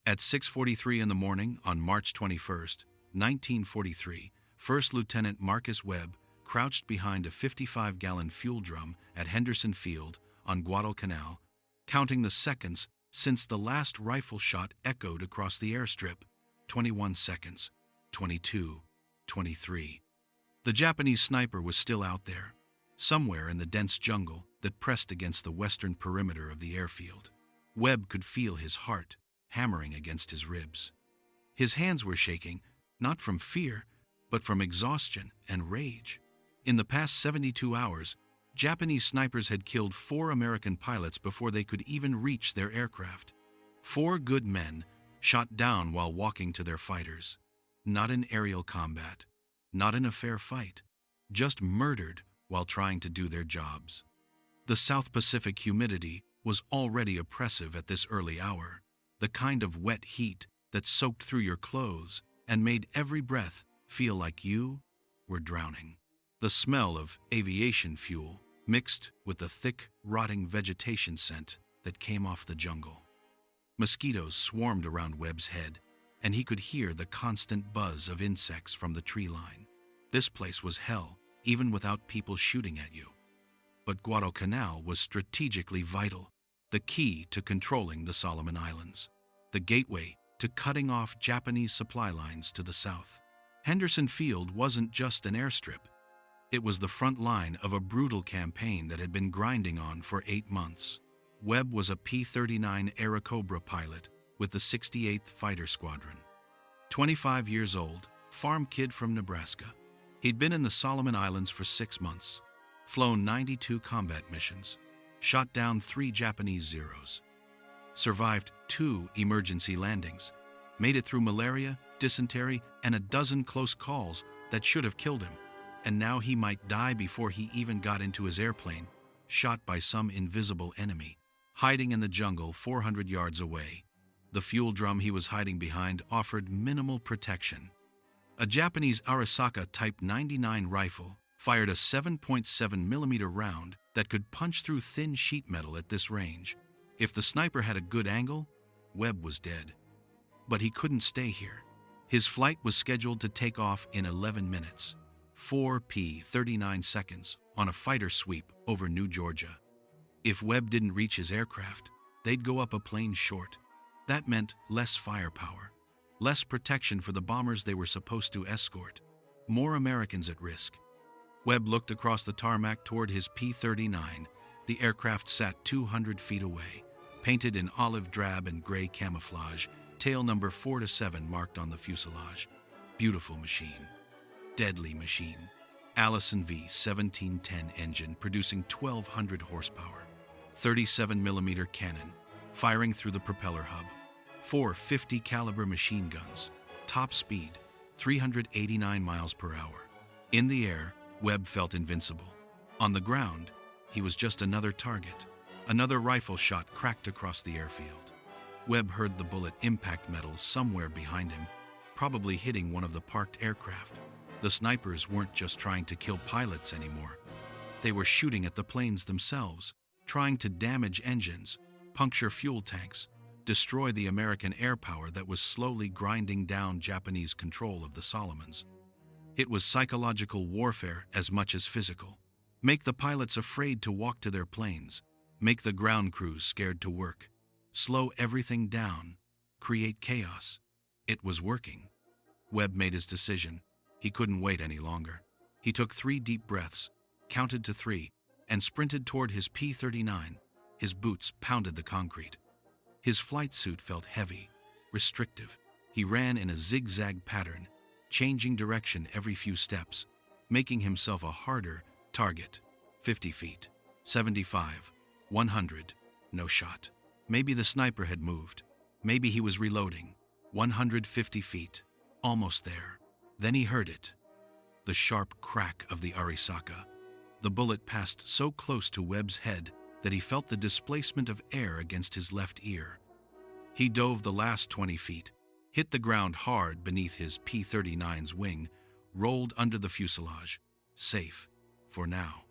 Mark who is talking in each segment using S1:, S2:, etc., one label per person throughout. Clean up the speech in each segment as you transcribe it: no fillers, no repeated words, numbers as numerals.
S1: At 6:43 in the morning on March 21, 1943, First Lieutenant Marcus Webb crouched behind a 55-gallon fuel drum at Henderson Field on Guadalcanal, counting the seconds since the last rifle shot echoed across the airstrip. 21 seconds, 22, 23. The Japanese sniper was still out there, somewhere in the dense jungle that pressed against the western perimeter of the airfield. Webb could feel his heart hammering against his ribs. His hands were shaking, not from fear, but from exhaustion and rage. In the past 72 hours, Japanese snipers had killed 4 American pilots before they could even reach their aircraft. 4 good men shot down while walking to their fighters. Not in aerial combat, not in a fair fight, just murdered while trying to do their jobs. The South Pacific humidity was already oppressive at this early hour, the kind of wet heat that soaked through your clothes and made every breath feel like you were drowning. The smell of aviation fuel mixed with the thick, rotting vegetation scent that came off the jungle. Mosquitoes swarmed around Webb's head, and he could hear the constant buzz of insects from the tree line. This place was hell, even without people shooting at you. But Guadalcanal was strategically vital, the key to controlling the Solomon Islands, the gateway to cutting off Japanese supply lines to the south. Henderson Field wasn't just an airstrip. It was the front line of a brutal campaign that had been grinding on for 8 months. Webb was a P-39 Airacobra pilot with the 68th Fighter Squadron. 25 years old, farm kid from Nebraska. He'd been in the Solomon Islands for 6 months, flown 92 combat missions, shot down 3 Japanese Zeros, survived 2 emergency landings, made it through malaria, dysentery, and a dozen close calls that should have killed him. And now he might die before he even got into his airplane, shot by some invisible enemy, hiding in the jungle 400 yards away. The fuel drum he was hiding behind offered minimal protection. A Japanese Arisaka Type 99 rifle fired a 7.7mm round that could punch through thin sheet metal at this range. If the sniper had a good angle, Webb was dead. But he couldn't stay here. His flight was scheduled to take off in 11 minutes. 4p39 seconds on a fighter sweep over New Georgia. If Webb didn't reach his aircraft, they'd go up a plane short. That meant less firepower, less protection for the bombers they were supposed to escort, more Americans at risk. Webb looked across the tarmac toward his P-39. The aircraft sat 200 feet away, painted in olive drab and gray camouflage, tail number 4 to 7 marked on the fuselage. Beautiful machine. Deadly machine. Allison V 1710 engine producing 1,200 horsepower. 37mm cannon, firing through the propeller hub. 4 50 caliber machine guns. Top speed, 389 miles per hour. In the air, Webb felt invincible. On the ground, he was just another target. Another rifle shot cracked across the airfield. Webb heard the bullet impact metal somewhere behind him, probably hitting one of the parked aircraft. The snipers weren't just trying to kill pilots anymore. They were shooting at the planes themselves, trying to damage engines, puncture fuel tanks, destroy the American air power that was slowly grinding down Japanese control of the Solomons. It was psychological warfare as much as physical. Make the pilots afraid to walk to their planes, make the ground crews scared to work, slow everything down, create chaos. It was working. Webb made his decision. He couldn't wait any longer. He took 3 deep breaths, counted to 3, and sprinted toward his P-39. His boots pounded the concrete. His flight suit felt heavy, restrictive. He ran in a zigzag pattern, changing direction every few steps, making himself a harder target. 50 feet, 75, 100, no shot. Maybe the sniper had moved. Maybe he was reloading. 150 feet, almost there. Then he heard it, the sharp crack of the Arisaka. The bullet passed so close to Webb's head that he felt the displacement of air against his left ear. He dove the last 20 feet, hit the ground hard beneath his P-39's wing, rolled under the fuselage, safe for now.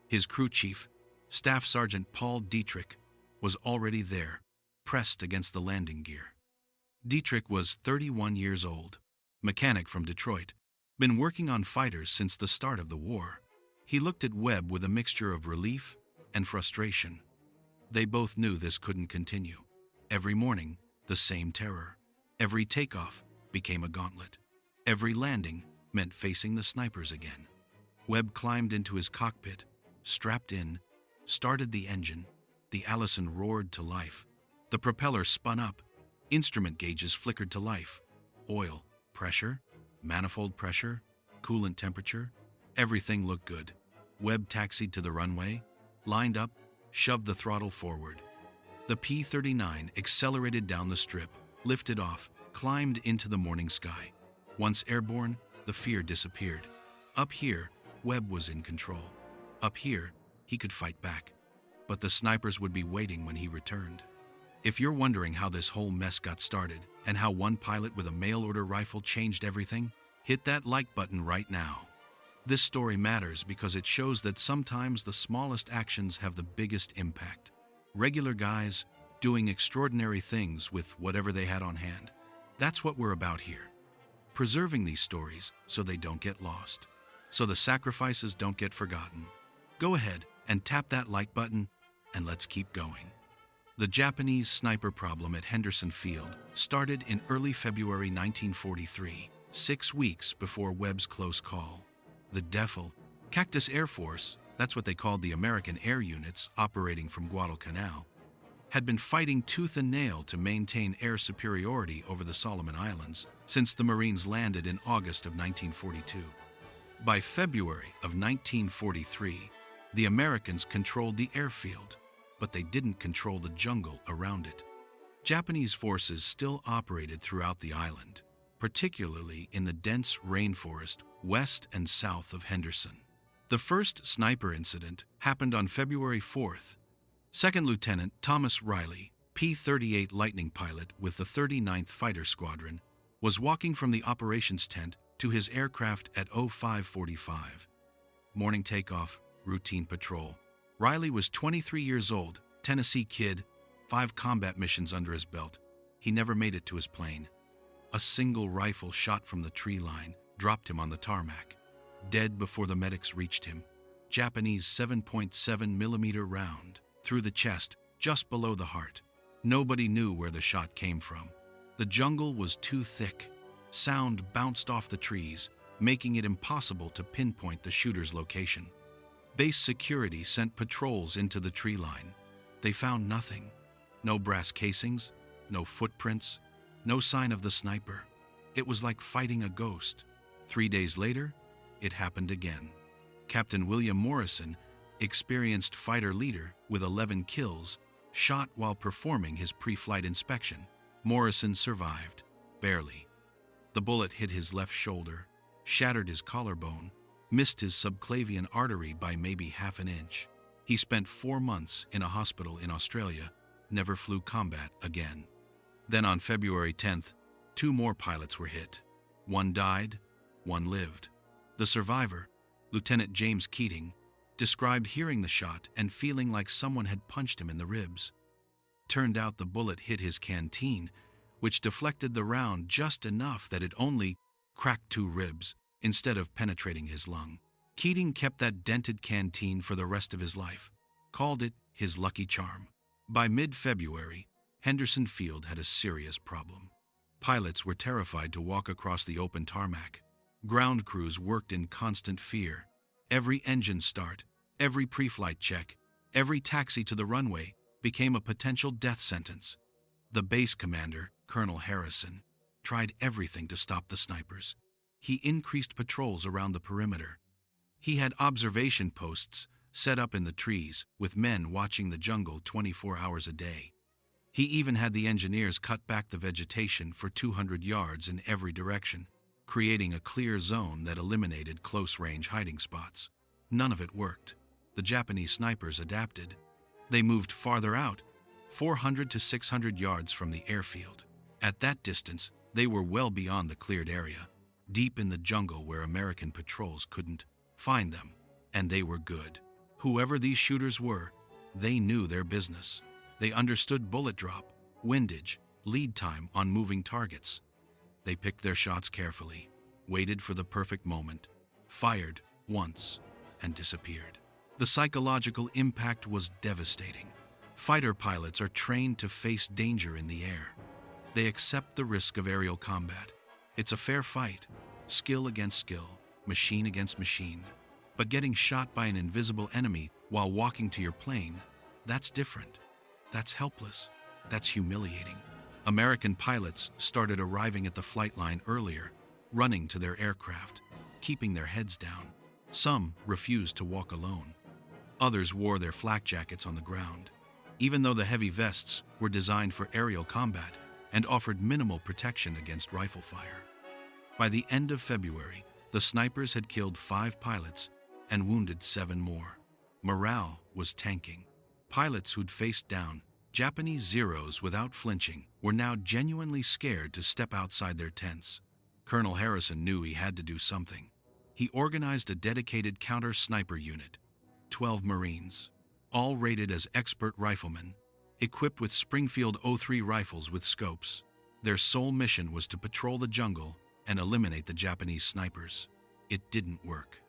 S1: His crew chief, Staff Sergeant Paul Dietrich, was already there, pressed against the landing gear. Dietrich was 31 years old, mechanic from Detroit, been working on fighters since the start of the war. He looked at Webb with a mixture of relief and frustration. They both knew this couldn't continue. Every morning, the same terror. Every takeoff became a gauntlet. Every landing meant facing the snipers again. Webb climbed into his cockpit, strapped in, started the engine. The Allison roared to life. The propeller spun up. Instrument gauges flickered to life. Oil, pressure, manifold pressure, coolant temperature, everything looked good. Webb taxied to the runway, lined up, shoved the throttle forward. The P-39 accelerated down the strip, lifted off, climbed into the morning sky. Once airborne, the fear disappeared. Up here, Webb was in control. Up here, he could fight back. But the snipers would be waiting when he returned. If you're wondering how this whole mess got started and how one pilot with a mail-order rifle changed everything, hit that like button right now. This story matters because it shows that sometimes the smallest actions have the biggest impact. Regular guys doing extraordinary things with whatever they had on hand. That's what we're about here. Preserving these stories so they don't get lost, so the sacrifices don't get forgotten. Go ahead and tap that like button, and let's keep going. The Japanese sniper problem at Henderson Field started in early February 1943, 6 weeks before Webb's close call. The DEFL, Cactus Air Force, that's what they called the American air units operating from Guadalcanal, had been fighting tooth and nail to maintain air superiority over the Solomon Islands since the Marines landed in August of 1942. By February of 1943, the Americans controlled the airfield, but they didn't control the jungle around it. Japanese forces still operated throughout the island, particularly in the dense rainforest west and south of Henderson. The first sniper incident happened on February 4th. Second Lieutenant Thomas Riley, P-38 Lightning pilot with the 39th Fighter Squadron, was walking from the operations tent to his aircraft at 0545. Morning takeoff, routine patrol. Riley was 23 years old, Tennessee kid, 5 combat missions under his belt. He never made it to his plane. A single rifle shot from the tree line dropped him on the tarmac, dead before the medics reached him. Japanese 7.7 millimeter round through the chest, just below the heart. Nobody knew where the shot came from. The jungle was too thick. Sound bounced off the trees, making it impossible to pinpoint the shooter's location. Base security sent patrols into the tree line. They found nothing. No brass casings, no footprints, no sign of the sniper. It was like fighting a ghost. 3 days later, it happened again. Captain William Morrison, experienced fighter leader with 11 kills, shot while performing his pre-flight inspection. Morrison survived, barely. The bullet hit his left shoulder, shattered his collarbone, missed his subclavian artery by maybe half an inch. He spent 4 months in a hospital in Australia, never flew combat again. Then on February 10th, 2 more pilots were hit. One died, one lived. The survivor, Lieutenant James Keating, described hearing the shot and feeling like someone had punched him in the ribs. Turned out the bullet hit his canteen, which deflected the round just enough that it only cracked 2 ribs instead of penetrating his lung. Keating kept that dented canteen for the rest of his life, called it his lucky charm. By mid-February, Henderson Field had a serious problem. Pilots were terrified to walk across the open tarmac. Ground crews worked in constant fear. Every engine start, every pre-flight check, every taxi to the runway became a potential death sentence. The base commander, Colonel Harrison, tried everything to stop the snipers. He increased patrols around the perimeter. He had observation posts set up in the trees with men watching the jungle 24 hours a day. He even had the engineers cut back the vegetation for 200 yards in every direction, creating a clear zone that eliminated close-range hiding spots. None of it worked. The Japanese snipers adapted. They moved farther out, 400 to 600 yards from the airfield. At that distance, they were well beyond the cleared area, deep in the jungle where American patrols couldn't find them, and they were good. Whoever these shooters were, they knew their business. They understood bullet drop, windage, lead time on moving targets. They picked their shots carefully, waited for the perfect moment, fired once, and disappeared. The psychological impact was devastating. Fighter pilots are trained to face danger in the air. They accept the risk of aerial combat. It's a fair fight, skill against skill, machine against machine. But getting shot by an invisible enemy while walking to your plane, that's different. That's helpless. That's humiliating. American pilots started arriving at the flight line earlier, running to their aircraft, keeping their heads down. Some refused to walk alone. Others wore their flak jackets on the ground, even though the heavy vests were designed for aerial combat and offered minimal protection against rifle fire. By the end of February, the snipers had killed 5 pilots and wounded 7 more. Morale was tanking. Pilots who'd faced down Japanese Zeros without flinching were now genuinely scared to step outside their tents. Colonel Harrison knew he had to do something. He organized a dedicated counter-sniper unit, 12 Marines, all rated as expert riflemen, equipped with Springfield '03 rifles with scopes. Their sole mission was to patrol the jungle and eliminate the Japanese snipers. It didn't work.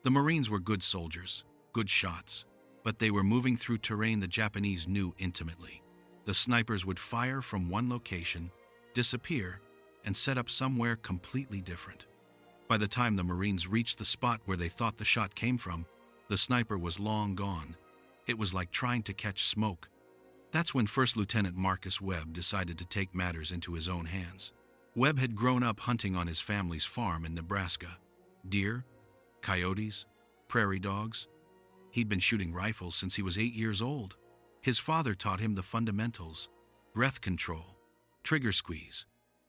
S1: The Marines were good soldiers, good shots, but they were moving through terrain the Japanese knew intimately. The snipers would fire from one location, disappear, and set up somewhere completely different. By the time the Marines reached the spot where they thought the shot came from, the sniper was long gone. It was like trying to catch smoke. That's when First Lieutenant Marcus Webb decided to take matters into his own hands. Webb had grown up hunting on his family's farm in Nebraska. Deer, coyotes, prairie dogs. He'd been shooting rifles since he was 8 years old. His father taught him the fundamentals: breath control, trigger squeeze,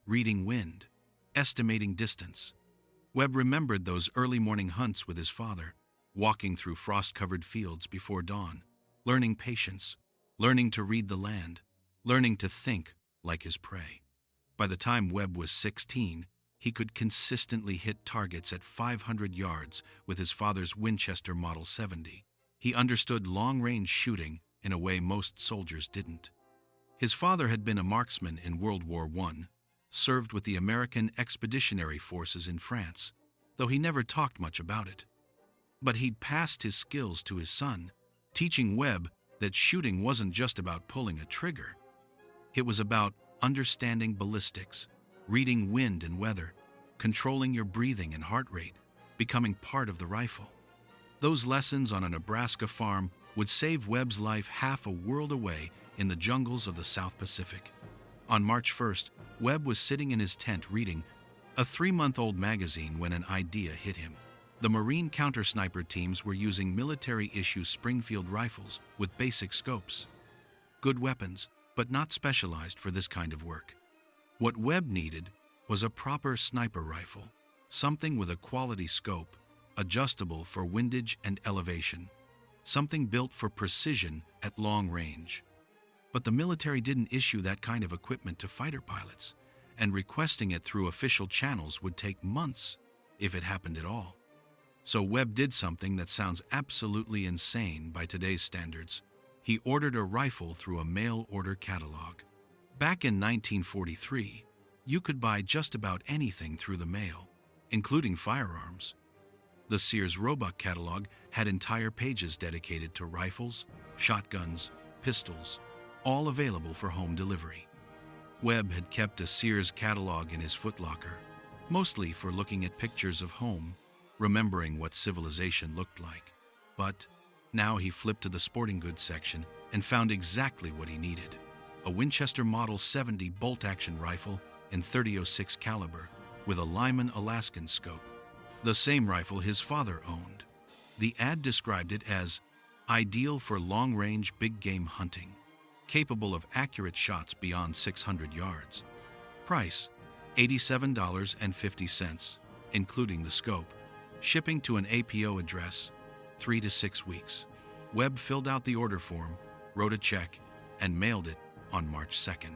S1: reading wind, estimating distance. Webb remembered those early morning hunts with his father, walking through frost-covered fields before dawn, learning patience, learning to read the land, learning to think like his prey. By the time Webb was 16, he could consistently hit targets at 500 yards with his father's Winchester Model 70. He understood long-range shooting in a way most soldiers didn't. His father had been a marksman in World War I, served with the American Expeditionary Forces in France, though he never talked much about it. But he'd passed his skills to his son, teaching Webb that shooting wasn't just about pulling a trigger. It was about understanding ballistics, reading wind and weather, controlling your breathing and heart rate, becoming part of the rifle. Those lessons on a Nebraska farm would save Webb's life half a world away in the jungles of the South Pacific. On March 1st, Webb was sitting in his tent reading a 3-month-old magazine when an idea hit him. The Marine counter-sniper teams were using military-issue Springfield rifles with basic scopes. Good weapons, but not specialized for this kind of work. What Webb needed was a proper sniper rifle, something with a quality scope, adjustable for windage and elevation, something built for precision at long range. But the military didn't issue that kind of equipment to fighter pilots, and requesting it through official channels would take months, if it happened at all. So Webb did something that sounds absolutely insane by today's standards. He ordered a rifle through a mail-order catalog. Back in 1943, you could buy just about anything through the mail, including firearms. The Sears Roebuck catalog had entire pages dedicated to rifles, shotguns, pistols, all available for home delivery. Webb had kept a Sears catalog in his footlocker, mostly for looking at pictures of home, remembering what civilization looked like. But now he flipped to the sporting goods section and found exactly what he needed: a Winchester Model 70 bolt-action rifle in .30-06 caliber with a Lyman Alaskan scope, the same rifle his father owned. The ad described it as ideal for long-range big-game hunting, capable of accurate shots beyond 600 yards. Price, $87.50, including the scope. Shipping to an APO address, 3 to 6 weeks. Webb filled out the order form, wrote a check, and mailed it on March 2nd.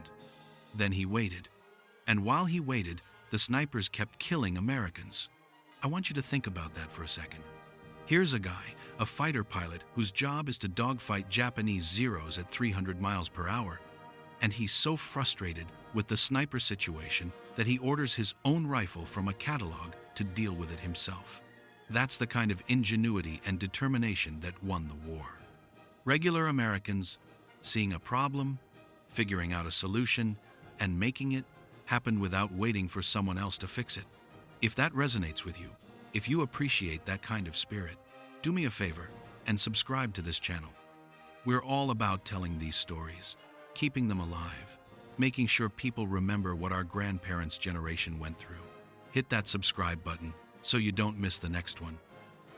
S1: Then he waited. And while he waited, the snipers kept killing Americans. I want you to think about that for a second. Here's a guy, a fighter pilot, whose job is to dogfight Japanese Zeros at 300 miles per hour. and he's so frustrated with the sniper situation that he orders his own rifle from a catalog to deal with it himself. That's the kind of ingenuity and determination that won the war. Regular Americans, seeing a problem, figuring out a solution, and making it happen without waiting for someone else to fix it. If that resonates with you, if you appreciate that kind of spirit, do me a favor and subscribe to this channel. We're all about telling these stories, keeping them alive, making sure people remember what our grandparents' generation went through. Hit that subscribe button so you don't miss the next one.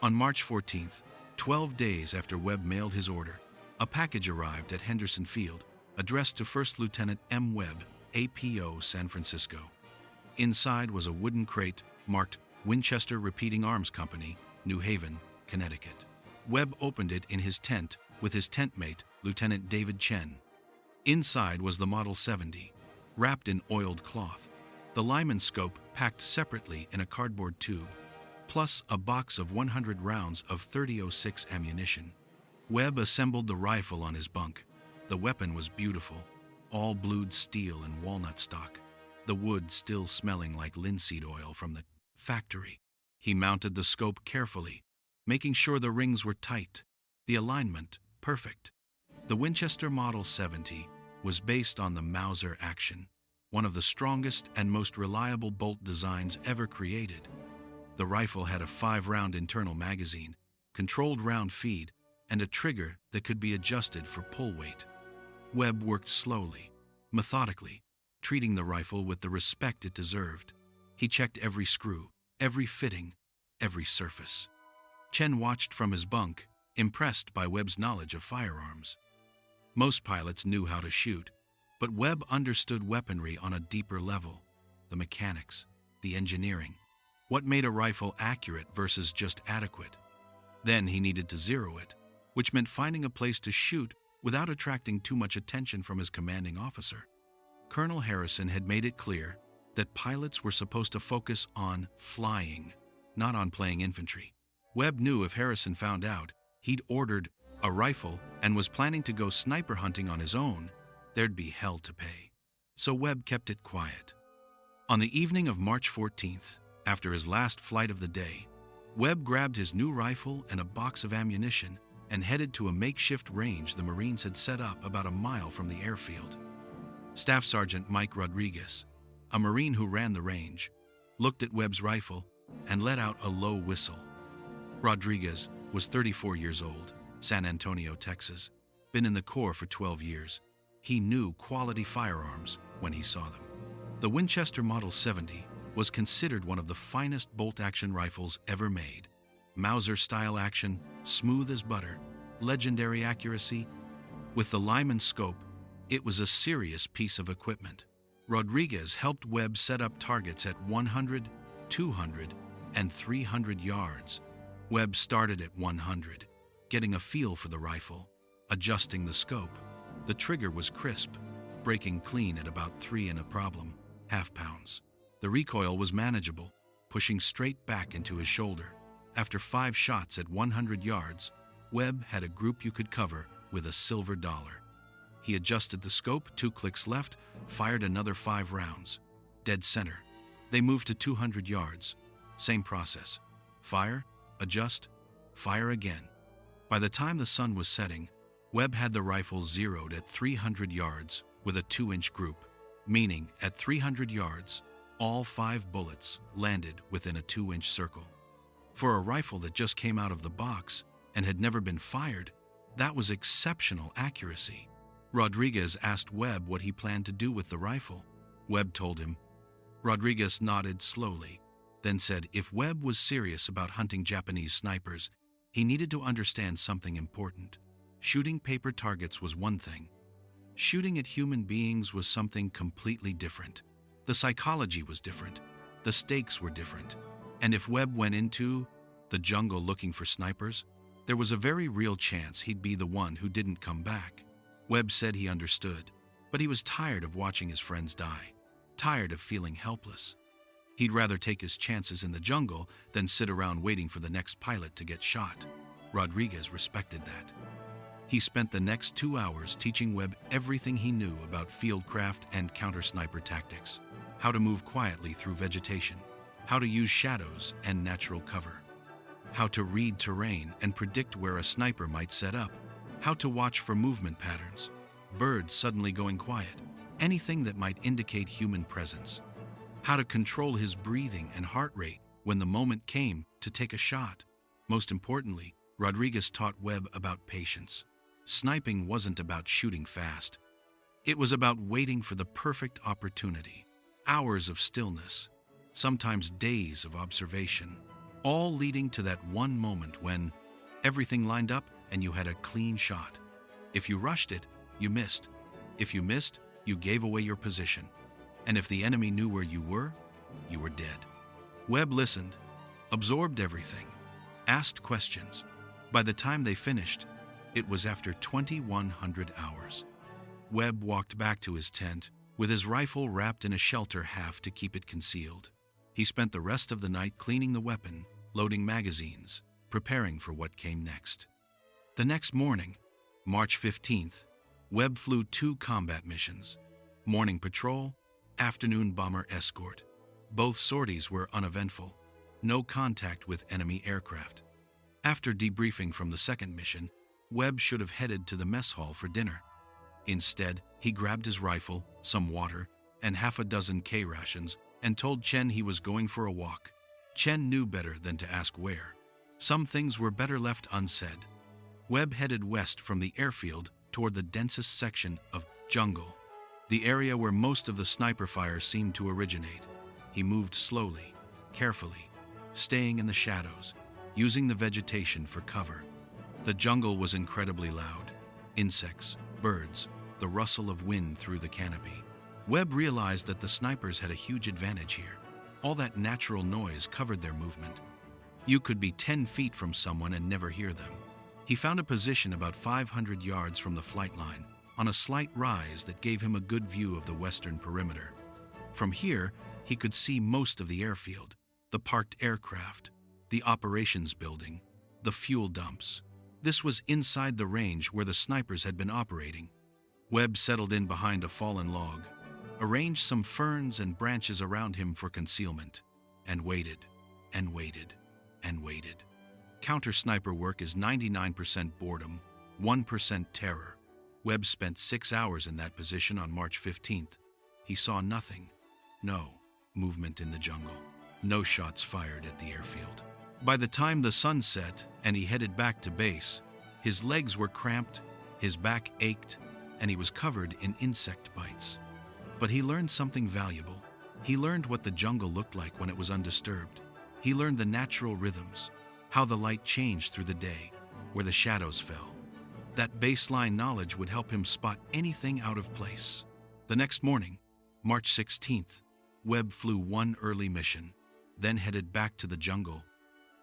S1: On March 14th, 12 days after Webb mailed his order, a package arrived at Henderson Field, addressed to First Lieutenant M. Webb, APO, San Francisco. Inside was a wooden crate marked Winchester Repeating Arms Company, New Haven, Connecticut. Webb opened it in his tent with his tent mate, Lieutenant David Chen. Inside was the Model 70, wrapped in oiled cloth, the Lyman scope packed separately in a cardboard tube, plus a box of 100 rounds of .30-06 ammunition. Webb assembled the rifle on his bunk. The weapon was beautiful, all blued steel and walnut stock, the wood still smelling like linseed oil from the factory. He mounted the scope carefully, making sure the rings were tight, the alignment perfect. The Winchester Model 70 was based on the Mauser Action, one of the strongest and most reliable bolt designs ever created. The rifle had a 5-round internal magazine, controlled round feed, and a trigger that could be adjusted for pull weight. Webb worked slowly, methodically, treating the rifle with the respect it deserved. He checked every screw, every fitting, every surface. Chen watched from his bunk, impressed by Webb's knowledge of firearms. Most pilots knew how to shoot, but Webb understood weaponry on a deeper level: the mechanics, the engineering, what made a rifle accurate versus just adequate. Then he needed to zero it, which meant finding a place to shoot without attracting too much attention from his commanding officer. Colonel Harrison had made it clear that pilots were supposed to focus on flying, not on playing infantry. Webb knew if Harrison found out he'd ordered a rifle and was planning to go sniper hunting on his own, there'd be hell to pay. So Webb kept it quiet. On the evening of March 14th, after his last flight of the day, Webb grabbed his new rifle and a box of ammunition and headed to a makeshift range the Marines had set up about a mile from the airfield. Staff Sergeant Mike Rodriguez, a Marine who ran the range, looked at Webb's rifle and let out a low whistle. Rodriguez was 34 years old, San Antonio, Texas, been in the Corps for 12 years. He knew quality firearms when he saw them. The Winchester Model 70 was considered one of the finest bolt-action rifles ever made. Mauser-style action, smooth as butter, legendary accuracy. With the Lyman scope, it was a serious piece of equipment. Rodriguez helped Webb set up targets at 100, 200, and 300 yards. Webb started at 100, getting a feel for the rifle, adjusting the scope. The trigger was crisp, breaking clean at about 3.5 pounds. The recoil was manageable, pushing straight back into his shoulder. After 5 shots at 100 yards, Webb had a group you could cover with a silver dollar. He adjusted the scope, 2 clicks left, fired another 5 rounds. Dead center. They moved to 200 yards. Same process. Fire, adjust, fire again. By the time the sun was setting, Webb had the rifle zeroed at 300 yards with a 2-inch group, meaning at 300 yards, all 5 bullets landed within a 2-inch circle. For a rifle that just came out of the box and had never been fired, that was exceptional accuracy. Rodriguez asked Webb what he planned to do with the rifle. Webb told him. Rodriguez nodded slowly, then said if Webb was serious about hunting Japanese snipers, he needed to understand something important. Shooting paper targets was one thing. Shooting at human beings was something completely different. The psychology was different. The stakes were different. And if Webb went into the jungle looking for snipers, there was a very real chance he'd be the one who didn't come back. Webb said he understood, but he was tired of watching his friends die, tired of feeling helpless. He'd rather take his chances in the jungle than sit around waiting for the next pilot to get shot. Rodriguez respected that. He spent the next 2 hours teaching Webb everything he knew about fieldcraft and counter-sniper tactics, how to move quietly through vegetation, how to use shadows and natural cover, how to read terrain and predict where a sniper might set up, how to watch for movement patterns, birds suddenly going quiet, anything that might indicate human presence, how to control his breathing and heart rate when the moment came to take a shot. Most importantly, Rodriguez taught Webb about patience. Sniping wasn't about shooting fast. It was about waiting for the perfect opportunity. Hours of stillness, sometimes days of observation, all leading to that one moment when everything lined up and you had a clean shot. If you rushed it, you missed. If you missed, you gave away your position. And if the enemy knew where you were dead. Webb listened, absorbed everything, asked questions. By the time they finished, it was after 2,100 hours. Webb walked back to his tent with his rifle wrapped in a shelter half to keep it concealed. He spent the rest of the night cleaning the weapon, loading magazines, preparing for what came next. The next morning, March 15th, Webb flew 2 combat missions: morning patrol, afternoon bomber escort. Both sorties were uneventful, no contact with enemy aircraft. After debriefing from the second mission, Webb should have headed to the mess hall for dinner. Instead, he grabbed his rifle, some water, and half a dozen K rations and told Chen he was going for a walk. Chen knew better than to ask where. Some things were better left unsaid. Webb headed west from the airfield toward the densest section of jungle, the area where most of the sniper fire seemed to originate. He moved slowly, carefully, staying in the shadows, using the vegetation for cover. The jungle was incredibly loud. Insects, birds, the rustle of wind through the canopy. Webb realized that the snipers had a huge advantage here. All that natural noise covered their movement. You could be 10 feet from someone and never hear them. He found a position about 500 yards from the flight line, on a slight rise that gave him a good view of the western perimeter. From here, he could see most of the airfield, the parked aircraft, the operations building, the fuel dumps. This was inside the range where the snipers had been operating. Webb settled in behind a fallen log, arranged some ferns and branches around him for concealment, and waited, and waited, and waited. Counter-sniper work is 99% boredom, 1% terror. Webb spent 6 hours in that position on March 15th. He saw nothing. No movement in the jungle. No shots fired at the airfield. By the time the sun set and he headed back to base, his legs were cramped, his back ached, and he was covered in insect bites. But he learned something valuable. He learned what the jungle looked like when it was undisturbed. He learned the natural rhythms, how the light changed through the day, where the shadows fell. That baseline knowledge would help him spot anything out of place. The next morning, March 16th, Webb flew 1 early mission, then headed back to the jungle.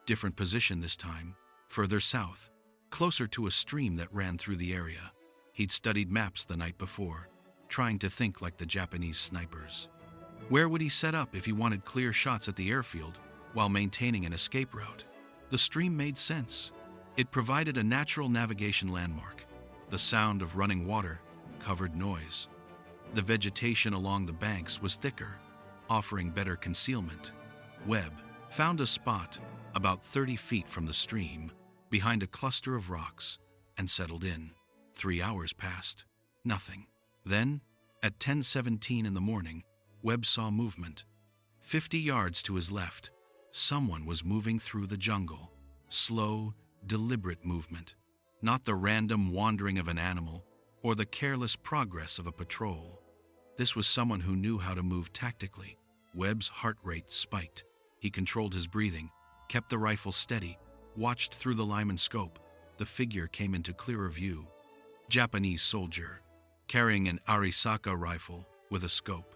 S1: Different position this time, further south, closer to a stream that ran through the area. He'd studied maps the night before, trying to think like the Japanese snipers. Where would he set up if he wanted clear shots at the airfield while maintaining an escape route? The stream made sense. It provided a natural navigation landmark. The sound of running water covered noise. The vegetation along the banks was thicker, offering better concealment. Webb found a spot about 30 feet from the stream, behind a cluster of rocks, and settled in. 3 hours passed. Nothing. Then, at 10:17 in the morning, Webb saw movement. 50 yards to his left, someone was moving through the jungle. Slow, deliberate movement. Not the random wandering of an animal or the careless progress of a patrol. This was someone who knew how to move tactically. Webb's heart rate spiked. He controlled his breathing, kept the rifle steady, watched through the Lyman scope. The figure came into clearer view. Japanese soldier, carrying an Arisaka rifle with a scope.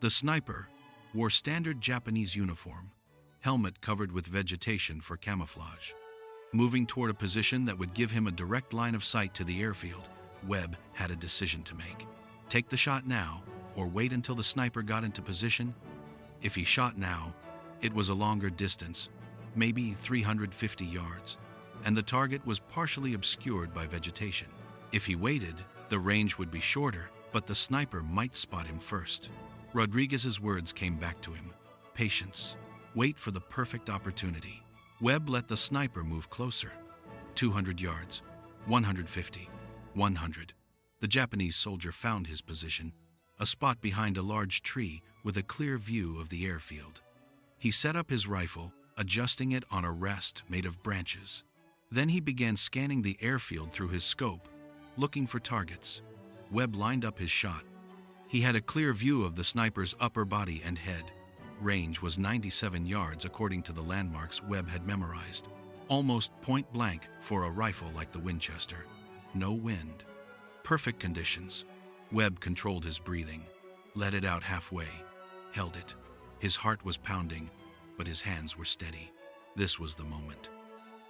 S1: The sniper wore standard Japanese uniform, helmet covered with vegetation for camouflage. Moving toward a position that would give him a direct line of sight to the airfield, Webb had a decision to make. Take the shot now, or wait until the sniper got into position? If he shot now, it was a longer distance, maybe 350 yards, and the target was partially obscured by vegetation. If he waited, the range would be shorter, but the sniper might spot him first. Rodriguez's words came back to him. Patience. Wait for the perfect opportunity. Webb let the sniper move closer. 200 yards, 150, 100. The Japanese soldier found his position, a spot behind a large tree with a clear view of the airfield. He set up his rifle, adjusting it on a rest made of branches. Then he began scanning the airfield through his scope, looking for targets. Webb lined up his shot. He had a clear view of the sniper's upper body and head. Range was 97 yards according to the landmarks Webb had memorized. Almost point blank for a rifle like the Winchester. No wind. Perfect conditions. Webb controlled his breathing, let it out halfway, held it. His heart was pounding, but his hands were steady. This was the moment.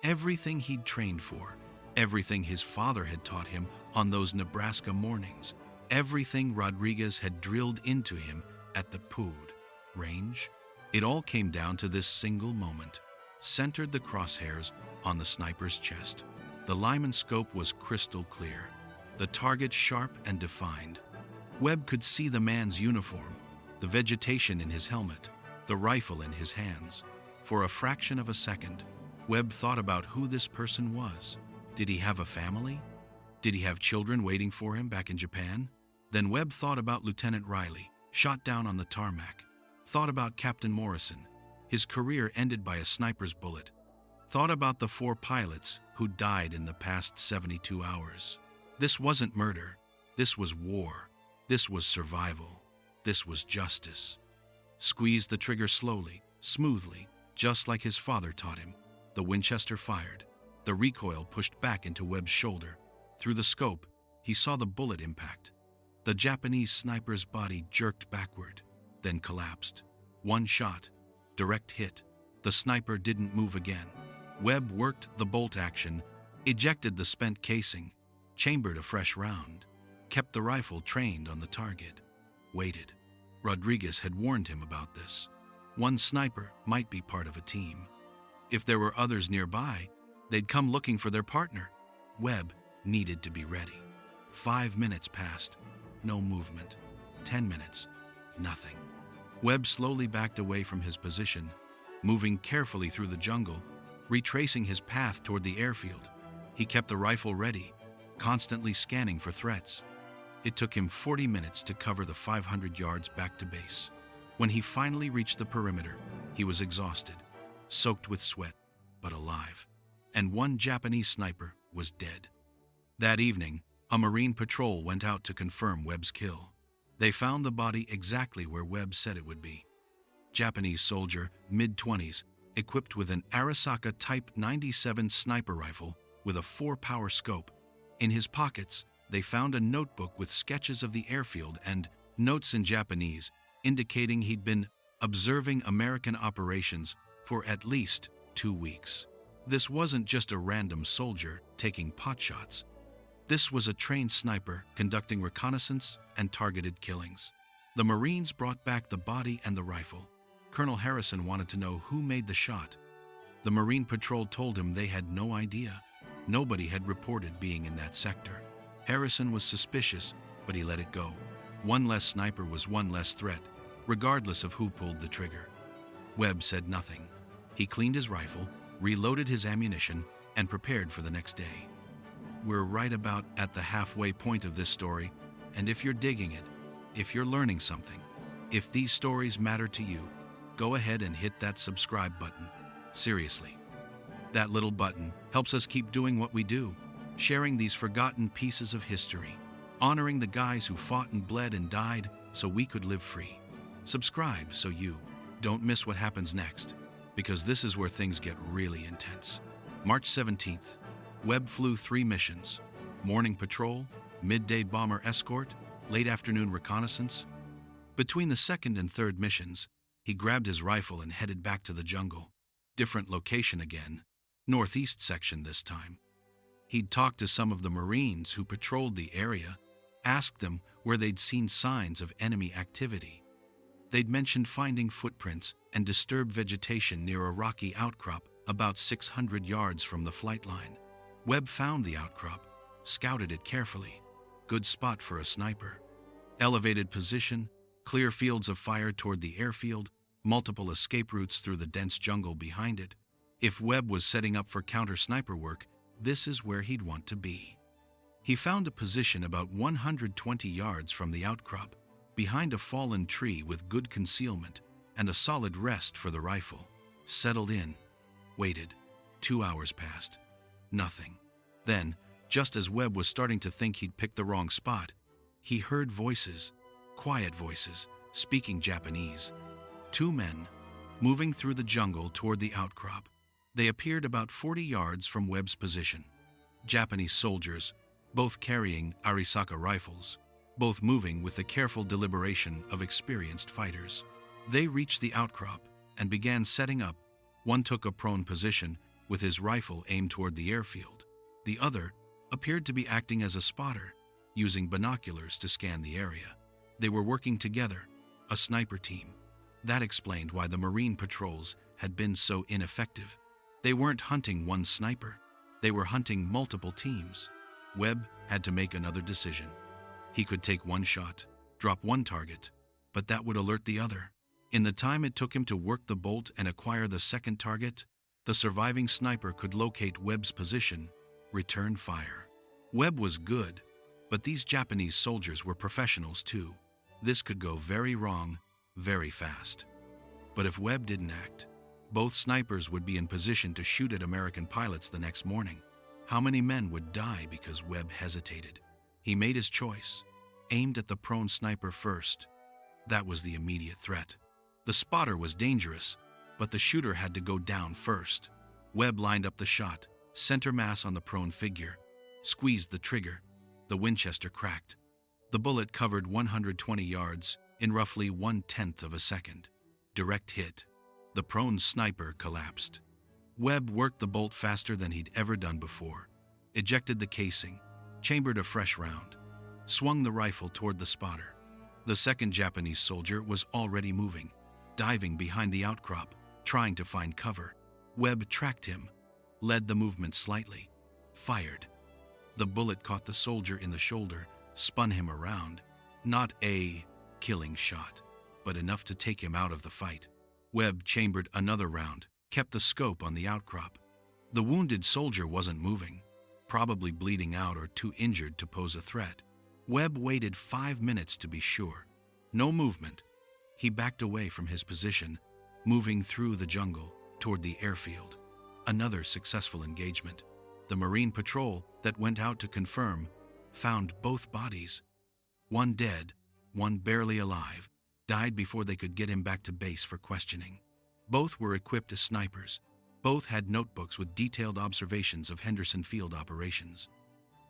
S1: Everything he'd trained for, everything his father had taught him on those Nebraska mornings, everything Rodriguez had drilled into him at the Pood range, it all came down to this single moment. Centered the crosshairs on the sniper's chest. The Lyman scope was crystal clear, the target sharp and defined. Webb could see the man's uniform, the vegetation in his helmet, the rifle in his hands. For a fraction of a second, Webb thought about who this person was. Did he have a family? Did he have children waiting for him back in Japan? Then Webb thought about Lieutenant Riley, shot down on the tarmac. Thought about Captain Morrison, his career ended by a sniper's bullet. Thought about the 4 pilots who died in the past 72 hours. This wasn't murder. This was war. This was survival. This was justice. Squeezed the trigger slowly, smoothly, just like his father taught him. The Winchester fired. The recoil pushed back into Webb's shoulder. Through the scope, he saw the bullet impact. The Japanese sniper's body jerked backward, then collapsed. One shot, direct hit. The sniper didn't move again. Webb worked the bolt action, ejected the spent casing, chambered a fresh round, kept the rifle trained on the target, waited. Rodriguez had warned him about this. One sniper might be part of a team. If there were others nearby, they'd come looking for their partner. Webb needed to be ready. 5 minutes passed, no movement. 10 minutes, nothing. Webb slowly backed away from his position, moving carefully through the jungle, retracing his path toward the airfield. He kept the rifle ready, constantly scanning for threats. It took him 40 minutes to cover the 500 yards back to base. When he finally reached the perimeter, he was exhausted, soaked with sweat, but alive. And one Japanese sniper was dead. That evening, a Marine patrol went out to confirm Webb's kill. They found the body exactly where Webb said it would be. Japanese soldier, mid-20s, equipped with an Arisaka Type 97 sniper rifle with a 4-power scope. In his pockets, they found a notebook with sketches of the airfield and notes in Japanese indicating he'd been observing American operations for at least 2 weeks. This wasn't just a random soldier taking potshots. This was a trained sniper conducting reconnaissance and targeted killings. The Marines brought back the body and the rifle. Colonel Harrison wanted to know who made the shot. The Marine patrol told him they had no idea. Nobody had reported being in that sector. Harrison was suspicious, but he let it go. One less sniper was one less threat, regardless of who pulled the trigger. Webb said nothing. He cleaned his rifle, reloaded his ammunition, and prepared for the next day. We're right about at the halfway point of this story, and if you're digging it, if you're learning something, if these stories matter to you, go ahead and hit that subscribe button. Seriously. That little button helps us keep doing what we do, sharing these forgotten pieces of history, honoring the guys who fought and bled and died so we could live free. Subscribe so you don't miss what happens next, because this is where things get really intense. March 17th, Webb flew 3 missions: morning patrol, midday bomber escort, late afternoon reconnaissance. Between the second and third missions, he grabbed his rifle and headed back to the jungle. Different location again, northeast section this time. He'd talked to some of the Marines who patrolled the area, asked them where they'd seen signs of enemy activity. They'd mentioned finding footprints and disturbed vegetation near a rocky outcrop about 600 yards from the flight line. Webb found the outcrop, scouted it carefully. Good spot for a sniper. Elevated position, clear fields of fire toward the airfield, multiple escape routes through the dense jungle behind it. If Webb was setting up for counter-sniper work, this is where he'd want to be. He found a position about 120 yards from the outcrop, behind a fallen tree with good concealment and a solid rest for the rifle. Settled in, waited. 2 hours passed. Nothing. Then, just as Webb was starting to think he'd picked the wrong spot, he heard voices, quiet voices, speaking Japanese. 2 men, moving through the jungle toward the outcrop. They appeared about 40 yards from Webb's position. Japanese soldiers, both carrying Arisaka rifles, both moving with the careful deliberation of experienced fighters. They reached the outcrop and began setting up. One took a prone position with his rifle aimed toward the airfield. The other appeared to be acting as a spotter, using binoculars to scan the area. They were working together, a sniper team. That explained why the Marine patrols had been so ineffective. They weren't hunting one sniper. They were hunting multiple teams. Webb had to make another decision. He could take one shot, drop one target, but that would alert the other. In the time it took him to work the bolt and acquire the second target, the surviving sniper could locate Webb's position, return fire. Webb was good, but these Japanese soldiers were professionals too. This could go very wrong, very fast. But if Webb didn't act, both snipers would be in position to shoot at American pilots the next morning. How many men would die because Webb hesitated? He made his choice, aimed at the prone sniper first. That was the immediate threat. The spotter was dangerous, but the shooter had to go down first. Webb lined up the shot, center mass on the prone figure, squeezed the trigger. The Winchester cracked. The bullet covered 120 yards in roughly 1/10 of a second. Direct hit. The prone sniper collapsed. Webb worked the bolt faster than he'd ever done before, ejected the casing, chambered a fresh round, swung the rifle toward the spotter. The second Japanese soldier was already moving, diving behind the outcrop, trying to find cover. Webb tracked him, led the movement slightly, fired. The bullet caught the soldier in the shoulder, spun him around. Not a killing shot, but enough to take him out of the fight. Webb chambered another round, kept the scope on the outcrop. The wounded soldier wasn't moving, probably bleeding out or too injured to pose a threat. Webb waited 5 minutes to be sure. No movement. He backed away from his position, moving through the jungle toward the airfield. Another successful engagement. The Marine patrol that went out to confirm found both bodies. One dead, one barely alive, died before they could get him back to base for questioning. Both were equipped as snipers. Both had notebooks with detailed observations of Henderson Field operations.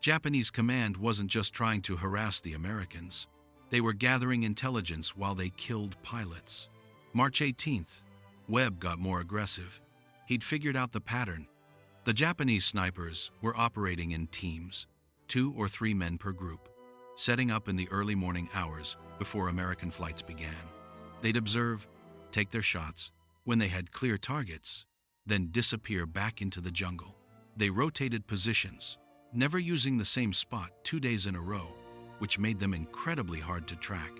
S1: Japanese command wasn't just trying to harass the Americans. They were gathering intelligence while they killed pilots. March 18th, Webb got more aggressive. He'd figured out the pattern. The Japanese snipers were operating in teams, 2 or 3 men per group, setting up in the early morning hours before American flights began. They'd observe, take their shots, when they had clear targets, then disappear back into the jungle. They rotated positions, never using the same spot 2 days in a row, which made them incredibly hard to track.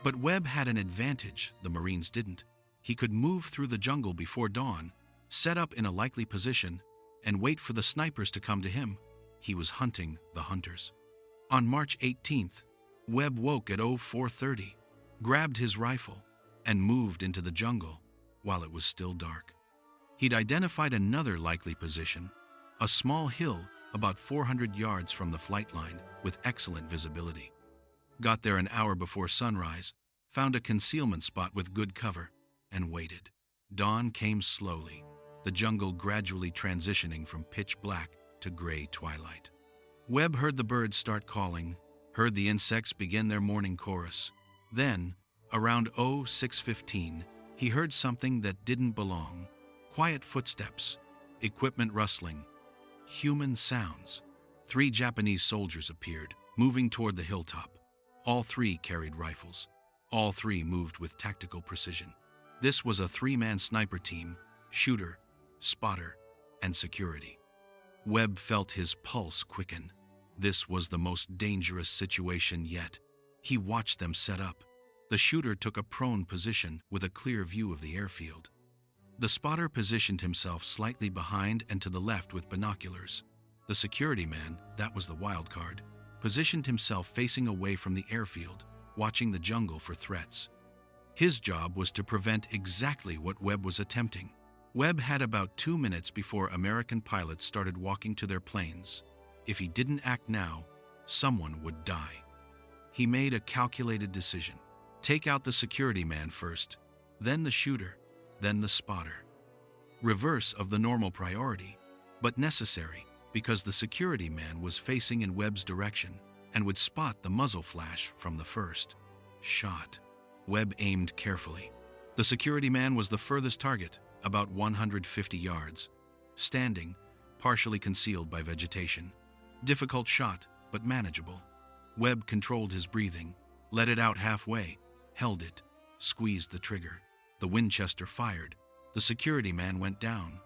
S1: But Webb had an advantage the Marines didn't. He could move through the jungle before dawn, set up in a likely position, and wait for the snipers to come to him. He was hunting the hunters. On March 18th, Webb woke at 04:30, grabbed his rifle, and moved into the jungle while it was still dark. He'd identified another likely position, a small hill about 400 yards from the flight line with excellent visibility. Got there an hour before sunrise, found a concealment spot with good cover, and waited. Dawn came slowly, the jungle gradually transitioning from pitch black to gray twilight. Webb heard the birds start calling, heard the insects begin their morning chorus. Then, around 06:15, he heard something that didn't belong. Quiet footsteps, equipment rustling, human sounds. 3 Japanese soldiers appeared, moving toward the hilltop. All 3 carried rifles. All 3 moved with tactical precision. This was a 3-man sniper team, shooter, spotter, and security. Webb felt his pulse quicken. This was the most dangerous situation yet. He watched them set up. The shooter took a prone position with a clear view of the airfield. The spotter positioned himself slightly behind and to the left with binoculars. The security man, that was the wild card, positioned himself facing away from the airfield, watching the jungle for threats. His job was to prevent exactly what Webb was attempting. Webb had about 2 minutes before American pilots started walking to their planes. If he didn't act now, someone would die. He made a calculated decision. Take out the security man first, then the shooter, then the spotter. Reverse of the normal priority, but necessary because the security man was facing in Webb's direction and would spot the muzzle flash from the first shot. Webb aimed carefully. The security man was the furthest target, about 150 yards, standing, partially concealed by vegetation. Difficult shot, but manageable. Webb controlled his breathing, let it out halfway, held it, squeezed the trigger. The Winchester fired. The security man went down.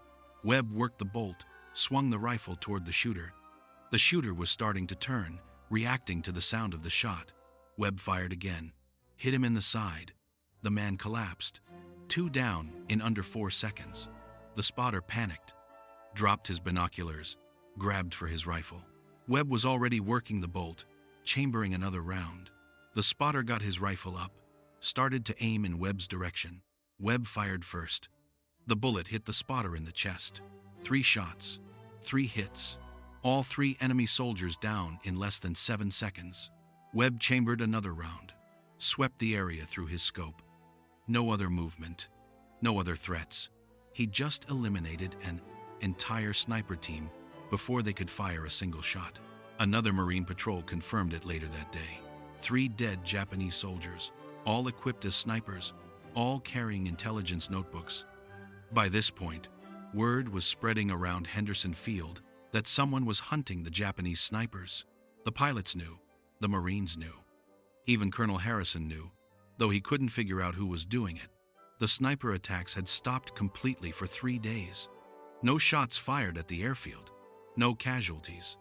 S1: Webb worked the bolt, swung the rifle toward the shooter. The shooter was starting to turn, reacting to the sound of the shot. Webb fired again, hit him in the side. The man collapsed. 2 down in under 4 seconds. The spotter panicked, dropped his binoculars, grabbed for his rifle. Webb was already working the bolt, chambering another round. The spotter got his rifle up, started to aim in Webb's direction. Webb fired first. The bullet hit the spotter in the chest. 3 shots, 3 hits. All 3 enemy soldiers down in less than 7 seconds. Webb chambered another round, swept the area through his scope. No other movement, no other threats. He just eliminated an entire sniper team before they could fire a single shot. Another Marine patrol confirmed it later that day. 3 dead Japanese soldiers, all equipped as snipers, all carrying intelligence notebooks. By this point, word was spreading around Henderson Field that someone was hunting the Japanese snipers. The pilots knew, the Marines knew. Even Colonel Harrison knew, though he couldn't figure out who was doing it. The sniper attacks had stopped completely for 3 days. No shots fired at the airfield, no casualties.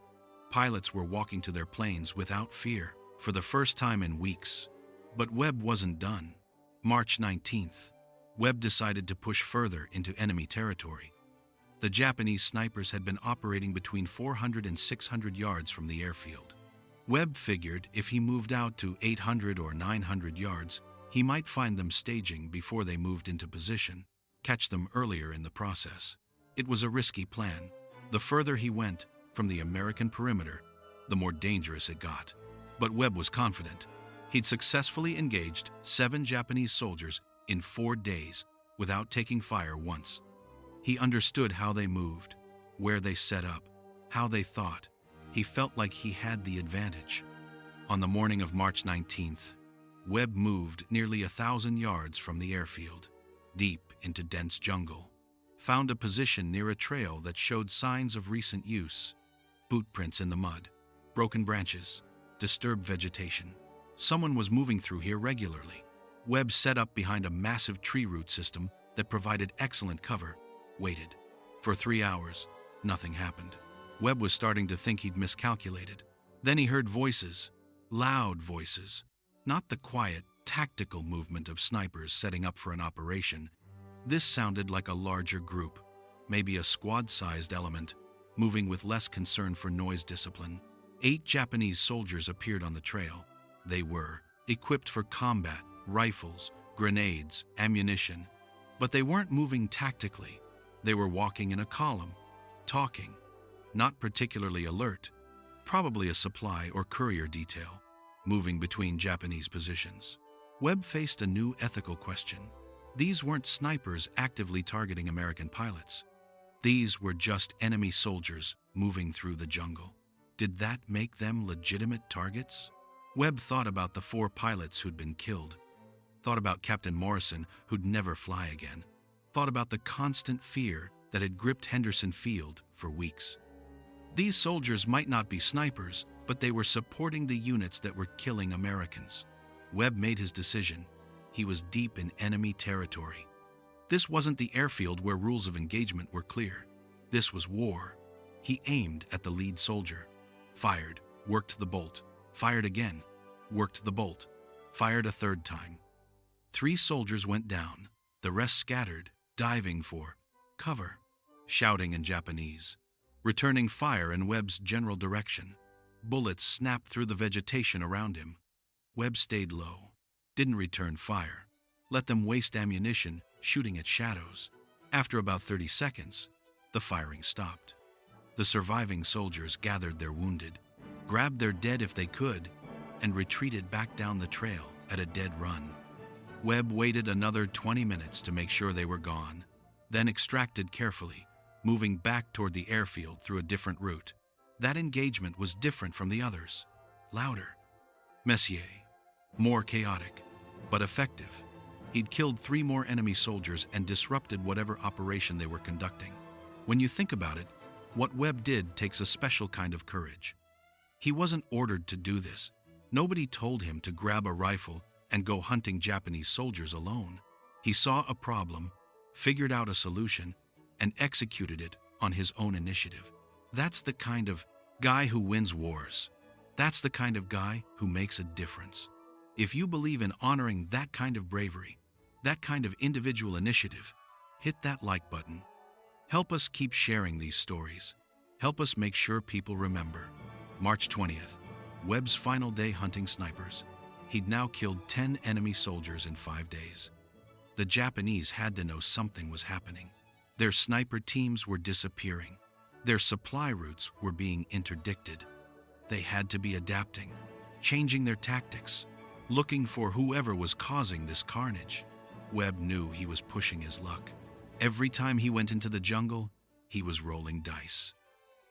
S1: Pilots were walking to their planes without fear for the first time in weeks. But Webb wasn't done. March 19th, Webb decided to push further into enemy territory. The Japanese snipers had been operating between 400 and 600 yards from the airfield. Webb figured if he moved out to 800 or 900 yards, he might find them staging before they moved into position, catch them earlier in the process. It was a risky plan. The further he went from the American perimeter, the more dangerous it got. But Webb was confident. He'd successfully engaged 7 Japanese soldiers in 4 days without taking fire once. He understood how they moved, where they set up, how they thought. He felt like he had the advantage. On the morning of March 19th, Webb moved nearly 1,000 yards from the airfield, deep into dense jungle, found a position near a trail that showed signs of recent use. Boot prints in the mud, broken branches, disturbed vegetation. Someone was moving through here regularly. Webb set up behind a massive tree root system that provided excellent cover, waited. For 3 hours, nothing happened. Webb was starting to think he'd miscalculated. Then he heard voices, loud voices. Not the quiet, tactical movement of snipers setting up for an operation. This sounded like a larger group, maybe a squad-sized element, moving with less concern for noise discipline. 8 Japanese soldiers appeared on the trail. They were equipped for combat, rifles, grenades, ammunition. But they weren't moving tactically. They were walking in a column, talking. Not particularly alert, probably a supply or courier detail, moving between Japanese positions. Webb faced a new ethical question. These weren't snipers actively targeting American pilots. These were just enemy soldiers moving through the jungle. Did that make them legitimate targets? Webb thought about the 4 pilots who'd been killed, thought about Captain Morrison, who'd never fly again, thought about the constant fear that had gripped Henderson Field for weeks. These soldiers might not be snipers, but they were supporting the units that were killing Americans. Webb made his decision. He was deep in enemy territory. This wasn't the airfield where rules of engagement were clear. This was war. He aimed at the lead soldier, fired, worked the bolt, fired again, worked the bolt, fired a third time. 3 soldiers went down, the rest scattered, diving for cover, shouting in Japanese, returning fire in Webb's general direction. Bullets snapped through the vegetation around him. Webb stayed low, didn't return fire, let them waste ammunition shooting at shadows. After about 30 seconds, the firing stopped. The surviving soldiers gathered their wounded, grabbed their dead if they could, and retreated back down the trail at a dead run. Webb waited another 20 minutes to make sure they were gone, then extracted carefully, moving back toward the airfield through a different route. That engagement was different from the others, louder, messier, more chaotic, but effective. He'd killed 3 more enemy soldiers and disrupted whatever operation they were conducting. When you think about it, what Webb did takes a special kind of courage. He wasn't ordered to do this. Nobody told him to grab a rifle and go hunting Japanese soldiers alone. He saw a problem, figured out a solution, and executed it on his own initiative. That's the kind of guy who wins wars. That's the kind of guy who makes a difference. If you believe in honoring that kind of bravery, that kind of individual initiative, hit that like button. Help us keep sharing these stories. Help us make sure people remember. March 20th, Webb's final day hunting snipers. He'd now killed 10 enemy soldiers in 5 days. The Japanese had to know something was happening. Their sniper teams were disappearing. Their supply routes were being interdicted. They had to be adapting, changing their tactics, looking for whoever was causing this carnage. Webb knew he was pushing his luck. Every time he went into the jungle, he was rolling dice.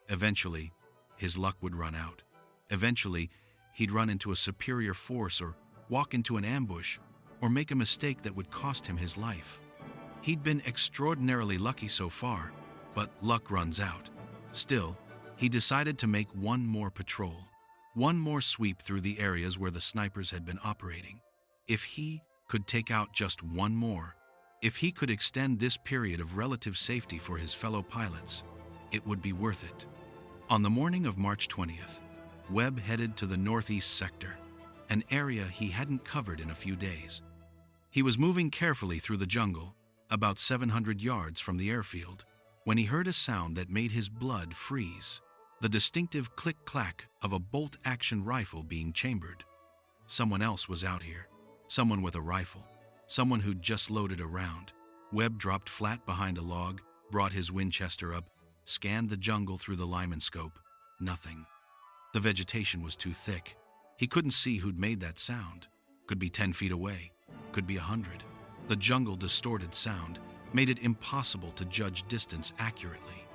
S1: Eventually, his luck would run out. Eventually, he'd run into a superior force or walk into an ambush or make a mistake that would cost him his life. He'd been extraordinarily lucky so far, but luck runs out. Still, he decided to make one more patrol, one more sweep through the areas where the snipers had been operating. If he could take out just one more, if he could extend this period of relative safety for his fellow pilots, it would be worth it. On the morning of March 20th, Webb headed to the northeast sector, an area he hadn't covered in a few days. He was moving carefully through the jungle, about 700 yards from the airfield, when he heard a sound that made his blood freeze, the distinctive click-clack of a bolt-action rifle being chambered. Someone else was out here, someone with a rifle, someone who'd just loaded a round. Webb dropped flat behind a log, brought his Winchester up, scanned the jungle through the Lyman scope. Nothing. The vegetation was too thick. He couldn't see who'd made that sound. Could be 10 feet away, could be 100. The jungle distorted sound made it impossible to judge distance accurately.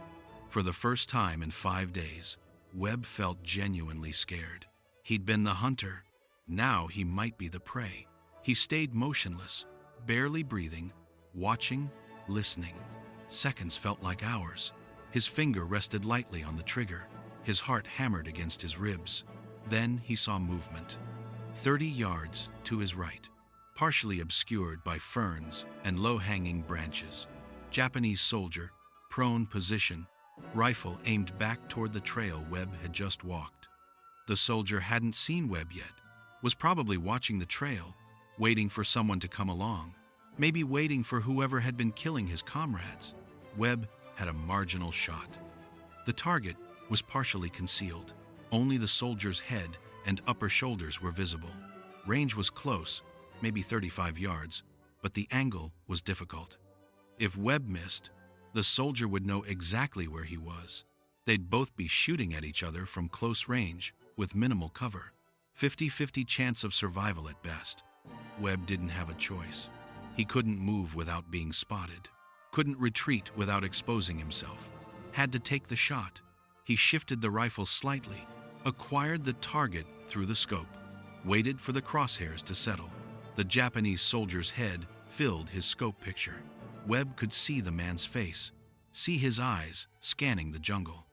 S1: For the first time in 5 days, Webb felt genuinely scared. He'd been the hunter. Now he might be the prey. He stayed motionless, barely breathing, watching, listening. Seconds felt like hours. His finger rested lightly on the trigger. His heart hammered against his ribs. Then he saw movement. 30 yards to his right, partially obscured by ferns and low-hanging branches. Japanese soldier, prone position, rifle aimed back toward the trail Webb had just walked. The soldier hadn't seen Webb yet, was probably watching the trail, waiting for someone to come along, maybe waiting for whoever had been killing his comrades. Webb had a marginal shot. The target was partially concealed. Only the soldier's head and upper shoulders were visible. Range was close, maybe 35 yards, but the angle was difficult. If Webb missed, the soldier would know exactly where he was. They'd both be shooting at each other from close range with minimal cover. 50-50 chance of survival at best. Webb didn't have a choice. He couldn't move without being spotted, couldn't retreat without exposing himself. Had to take the shot. He shifted the rifle slightly, acquired the target through the scope, waited for the crosshairs to settle. The Japanese soldier's head filled his scope picture. Webb could see the man's face, see his eyes scanning the jungle.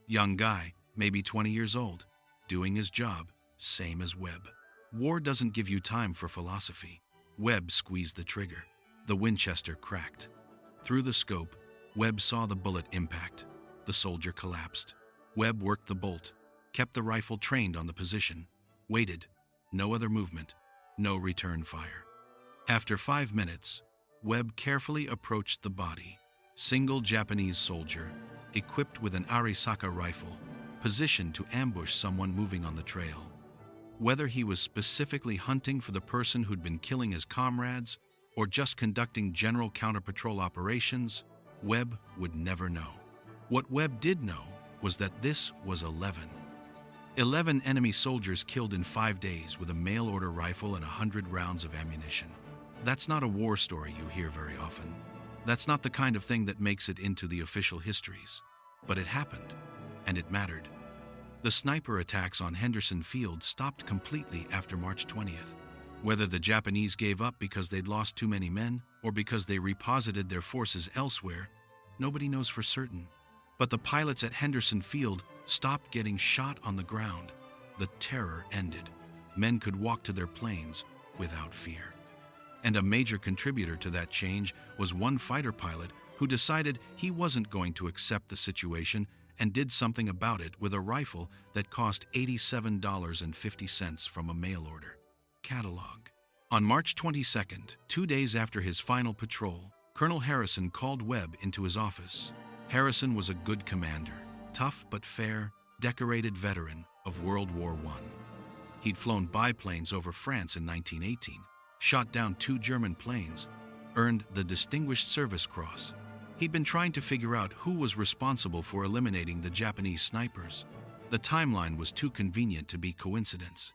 S1: Young guy, maybe 20 years old, doing his job, same as Webb. War doesn't give you time for philosophy. Webb squeezed the trigger. The Winchester cracked. Through the scope, Webb saw the bullet impact. The soldier collapsed. Webb worked the bolt, kept the rifle trained on the position, waited, no other movement, no return fire. After 5 minutes, Webb carefully approached the body. Single Japanese soldier, equipped with an Arisaka rifle, positioned to ambush someone moving on the trail. Whether he was specifically hunting for the person who'd been killing his comrades or just conducting general counter-patrol operations, Webb would never know. What Webb did know was that this was 11 enemy soldiers killed in 5 days with a mail-order rifle and 100 rounds of ammunition. That's not a war story you hear very often. That's not the kind of thing that makes it into the official histories. But it happened, and it mattered. The sniper attacks on Henderson Field stopped completely after March 20th. Whether the Japanese gave up because they'd lost too many men or because they reposited their forces elsewhere, nobody knows for certain. But the pilots at Henderson Field stopped getting shot on the ground. The terror ended. Men could walk to their planes without fear. And a major contributor to that change was one fighter pilot who decided he wasn't going to accept the situation and did something about it with a rifle that cost $87.50 from a mail order catalog. On March 22nd, 2 days after his final patrol, Colonel Harrison called Webb into his office. Harrison was a good commander, tough but fair, decorated veteran of World War I. He'd flown biplanes over France in 1918, shot down 2 German planes, earned the Distinguished Service Cross. He'd been trying to figure out who was responsible for eliminating the Japanese snipers. The timeline was too convenient to be coincidence.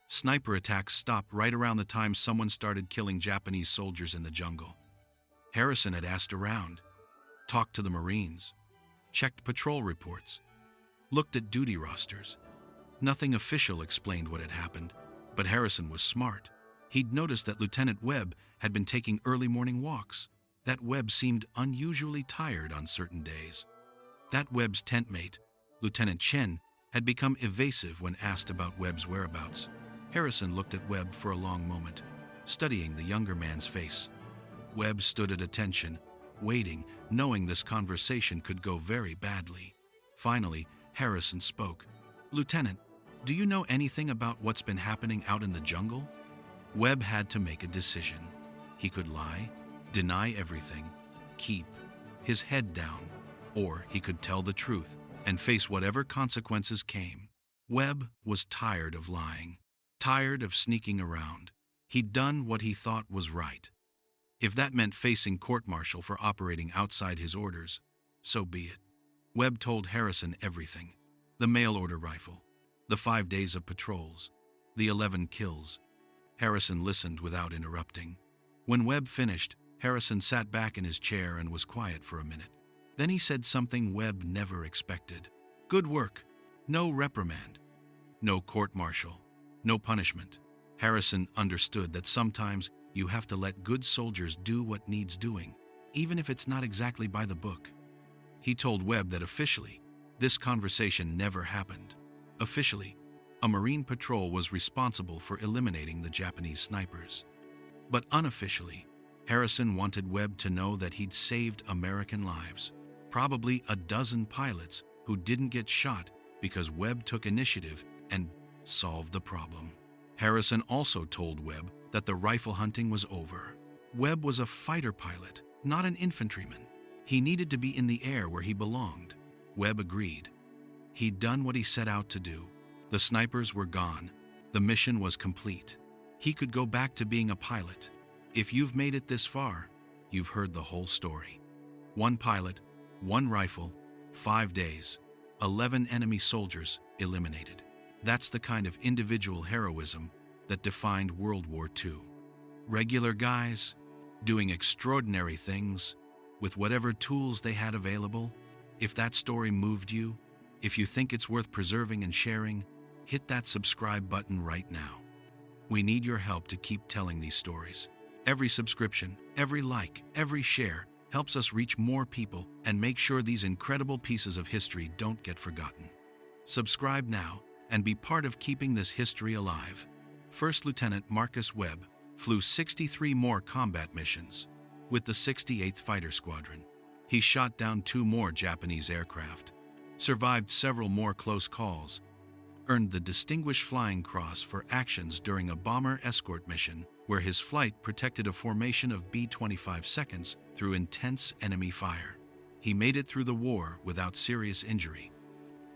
S1: Sniper attacks stopped right around the time someone started killing Japanese soldiers in the jungle. Harrison had asked around, talked to the Marines, checked patrol reports, looked at duty rosters. Nothing official explained what had happened, but Harrison was smart. He'd noticed that Lieutenant Webb had been taking early morning walks. That Webb seemed unusually tired on certain days. That Webb's tent mate, Lieutenant Chen, had become evasive when asked about Webb's whereabouts. Harrison looked at Webb for a long moment, studying the younger man's face. Webb stood at attention, waiting, knowing this conversation could go very badly. Finally, Harrison spoke. "Lieutenant, do you know anything about what's been happening out in the jungle?" Webb had to make a decision. He could lie, deny everything, keep his head down, or he could tell the truth and face whatever consequences came. Webb was tired of lying, tired of sneaking around. He'd done what he thought was right. If that meant facing court-martial for operating outside his orders, so be it. Webb told Harrison everything. The mail-order rifle, the 5 days of patrols, the 11 kills. Harrison listened without interrupting. When Webb finished, Harrison sat back in his chair and was quiet for a minute. Then he said something Webb never expected. "Good work. No reprimand. No court-martial. No punishment." Harrison understood that sometimes you have to let good soldiers do what needs doing, even if it's not exactly by the book. He told Webb that officially, this conversation never happened. Officially, a Marine patrol was responsible for eliminating the Japanese snipers. But unofficially, Harrison wanted Webb to know that he'd saved American lives, probably a dozen pilots who didn't get shot because Webb took initiative and solved the problem. Harrison also told Webb that the rifle hunting was over. Webb was a fighter pilot, not an infantryman. He needed to be in the air where he belonged. Webb agreed. He'd done what he set out to do. The snipers were gone. The mission was complete. He could go back to being a pilot. If you've made it this far, you've heard the whole story. 1 pilot, 1 rifle, 5 days, 11 enemy soldiers eliminated. That's the kind of individual heroism that defined World War II. Regular guys, doing extraordinary things, with whatever tools they had available. If that story moved you, if you think it's worth preserving and sharing, hit that subscribe button right now. We need your help to keep telling these stories. Every subscription, every like, every share helps us reach more people and make sure these incredible pieces of history don't get forgotten. Subscribe now and be part of keeping this history alive. First Lieutenant Marcus Webb flew 63 more combat missions with the 68th Fighter Squadron. He shot down 2 more Japanese aircraft, survived several more close calls, earned the Distinguished Flying Cross for actions during a bomber escort mission where his flight protected a formation of B-25 seconds through intense enemy fire. He made it through the war without serious injury.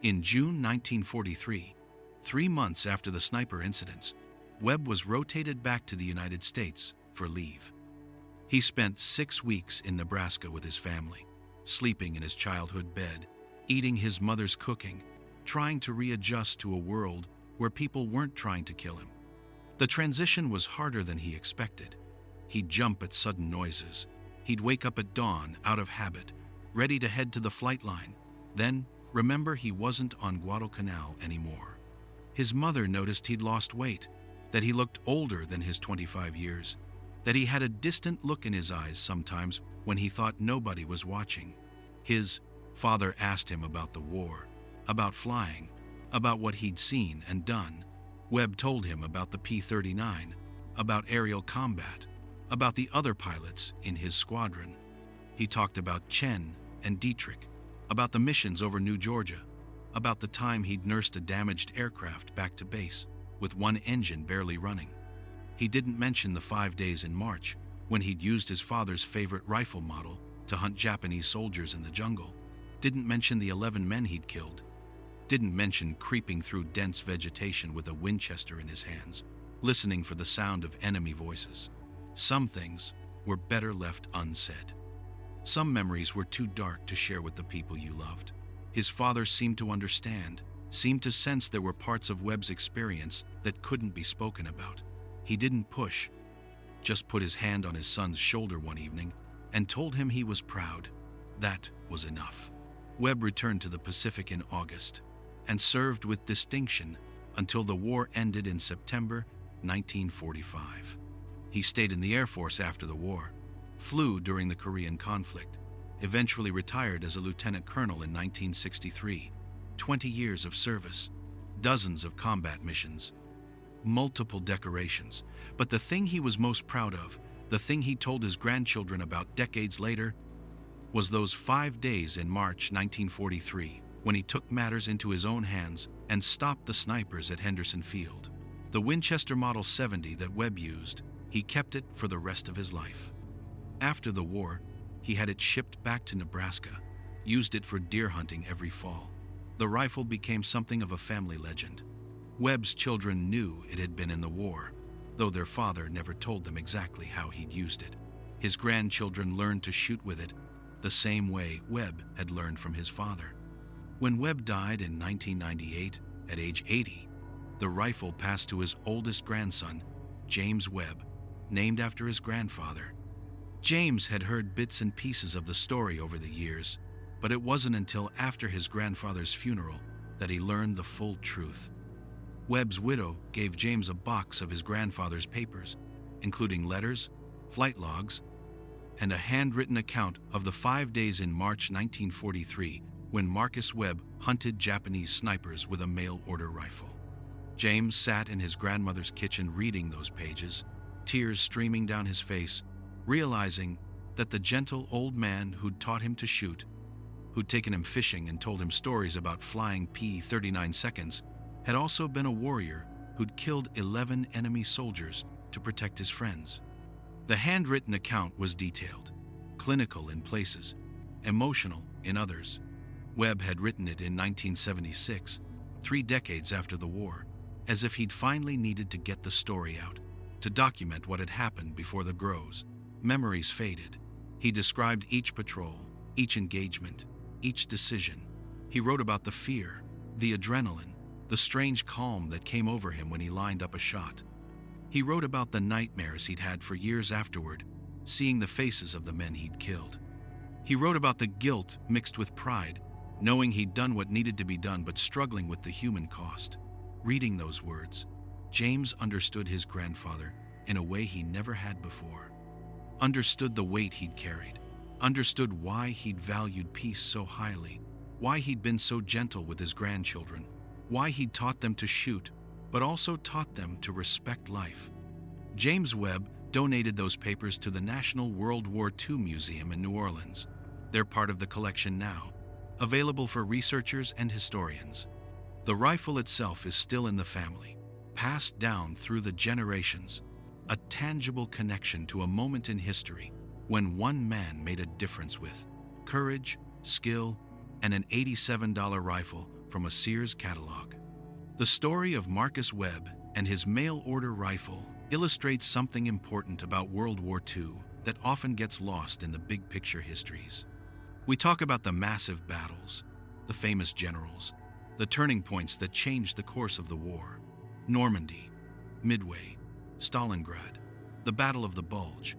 S1: In June 1943, 3 months after the sniper incidents, Webb was rotated back to the United States for leave. He spent 6 weeks in Nebraska with his family, sleeping in his childhood bed, eating his mother's cooking, trying to readjust to a world where people weren't trying to kill him. The transition was harder than he expected. He'd jump at sudden noises. He'd wake up at dawn out of habit, ready to head to the flight line. Then, remember he wasn't on Guadalcanal anymore. His mother noticed he'd lost weight, that he looked older than his 25 years, that he had a distant look in his eyes sometimes when he thought nobody was watching. His father asked him about the war, about flying, about what he'd seen and done. Webb told him about the P-39, about aerial combat, about the other pilots in his squadron. He talked about Chen and Dietrich, about the missions over New Georgia, about the time he'd nursed a damaged aircraft back to base, with one engine barely running. He didn't mention the 5 days in March, when he'd used his father's favorite rifle model to hunt Japanese soldiers in the jungle. Didn't mention the 11 men he'd killed. Didn't mention creeping through dense vegetation with a Winchester in his hands, listening for the sound of enemy voices. Some things were better left unsaid. Some memories were too dark to share with the people you loved. His father seemed to understand, seemed to sense there were parts of Webb's experience that couldn't be spoken about. He didn't push, just put his hand on his son's shoulder one evening and told him he was proud. That was enough. Webb returned to the Pacific in August and served with distinction until the war ended in September 1945. He stayed in the Air Force after the war, flew during the Korean conflict, eventually retired as a lieutenant colonel in 1963, 20 years of service, dozens of combat missions, multiple decorations. But the thing he was most proud of, the thing he told his grandchildren about decades later, was those 5 days in March 1943 when he took matters into his own hands and stopped the snipers at Henderson Field. The Winchester Model 70 that Webb used, he kept it for the rest of his life. After the war, he had it shipped back to Nebraska, used it for deer hunting every fall. The rifle became something of a family legend. Webb's children knew it had been in the war, though their father never told them exactly how he'd used it. His grandchildren learned to shoot with it the same way Webb had learned from his father. When Webb died in 1998, at age 80, the rifle passed to his oldest grandson, James Webb, named after his grandfather. James had heard bits and pieces of the story over the years, but it wasn't until after his grandfather's funeral that he learned the full truth. Webb's widow gave James a box of his grandfather's papers, including letters, flight logs, and a handwritten account of the 5 days in March 1943 when Marcus Webb hunted Japanese snipers with a mail-order rifle. James sat in his grandmother's kitchen reading those pages, tears streaming down his face, realizing that the gentle old man who'd taught him to shoot, who'd taken him fishing and told him stories about flying P-39 seconds, had also been a warrior who'd killed 11 enemy soldiers to protect his friends. The handwritten account was detailed, clinical in places, emotional in others. Webb had written it in 1976, 3 decades after the war, as if he'd finally needed to get the story out, to document what had happened before the grows. Memories faded. He described each patrol, each engagement, each decision. He wrote about the fear, the adrenaline, the strange calm that came over him when he lined up a shot. He wrote about the nightmares he'd had for years afterward, seeing the faces of the men he'd killed. He wrote about the guilt mixed with pride, knowing he'd done what needed to be done but struggling with the human cost. Reading those words, James understood his grandfather in a way he never had before. Understood the weight he'd carried, understood why he'd valued peace so highly, why he'd been so gentle with his grandchildren, why he'd taught them to shoot, but also taught them to respect life. James Webb donated those papers to the National World War II Museum in New Orleans. They're part of the collection now, available for researchers and historians. The rifle itself is still in the family, passed down through the generations, a tangible connection to a moment in history when one man made a difference with courage, skill, and an $87 rifle from a Sears catalog. The story of Marcus Webb and his mail-order rifle illustrates something important about World War II that often gets lost in the big-picture histories. We talk about the massive battles, the famous generals, the turning points that changed the course of the war. Normandy, Midway, Stalingrad, the Battle of the Bulge.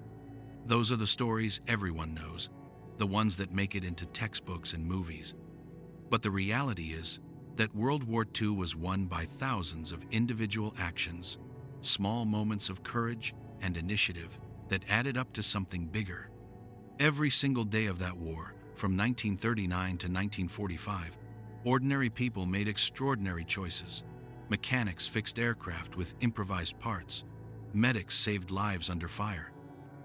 S1: Those are the stories everyone knows, the ones that make it into textbooks and movies. But the reality is that World War II was won by thousands of individual actions, small moments of courage and initiative that added up to something bigger. Every single day of that war, from 1939 to 1945, ordinary people made extraordinary choices. Mechanics fixed aircraft with improvised parts. Medics saved lives under fire.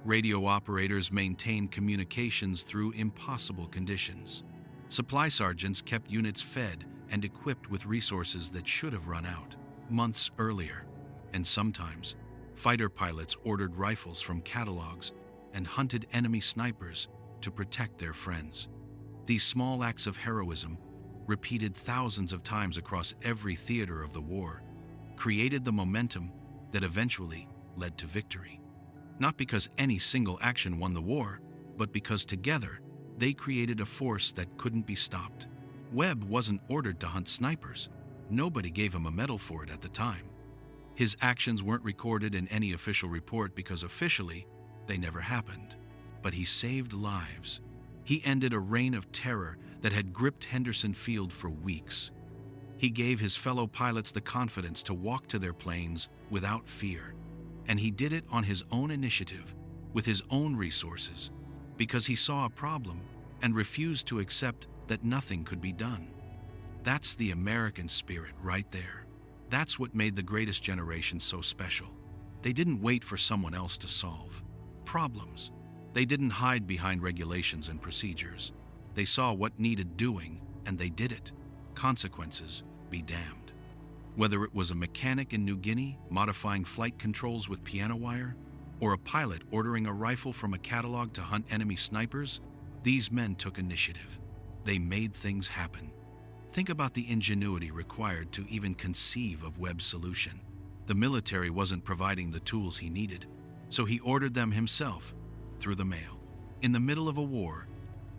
S1: Radio operators maintained communications through impossible conditions. Supply sergeants kept units fed and equipped with resources that should have run out months earlier. And sometimes, fighter pilots ordered rifles from catalogs and hunted enemy snipers to protect their friends. These small acts of heroism, repeated thousands of times across every theater of the war, created the momentum that eventually led to victory. Not because any single action won the war, but because together they created a force that couldn't be stopped. Webb wasn't ordered to hunt snipers. Nobody gave him a medal for it at the time. His actions weren't recorded in any official report because officially they never happened. But he saved lives. He ended a reign of terror that had gripped Henderson Field for weeks. He gave his fellow pilots the confidence to walk to their planes without fear. And he did it on his own initiative, with his own resources, because he saw a problem and refused to accept that nothing could be done. That's the American spirit right there. That's what made the greatest generation so special. They didn't wait for someone else to solve problems. They didn't hide behind regulations and procedures. They saw what needed doing, and they did it. Consequences be damned. Whether it was a mechanic in New Guinea modifying flight controls with piano wire, or a pilot ordering a rifle from a catalog to hunt enemy snipers, these men took initiative. They made things happen. Think about the ingenuity required to even conceive of Webb's solution. The military wasn't providing the tools he needed, so he ordered them himself through the mail. In the middle of a war,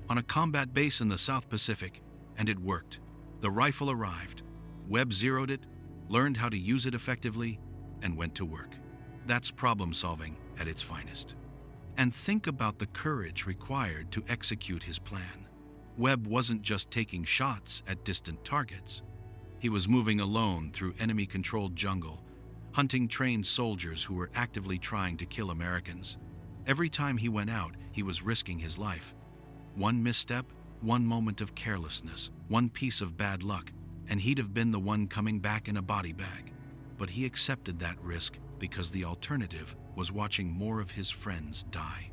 S1: on a combat base in the South Pacific, and it worked. The rifle arrived. Webb zeroed it, learned how to use it effectively, and went to work. That's problem solving at its finest. And think about the courage required to execute his plan. Webb wasn't just taking shots at distant targets. He was moving alone through enemy-controlled jungle, hunting trained soldiers who were actively trying to kill Americans. Every time he went out, he was risking his life. One misstep, one moment of carelessness, one piece of bad luck, and he'd have been the one coming back in a body bag. But he accepted that risk because the alternative was watching more of his friends die.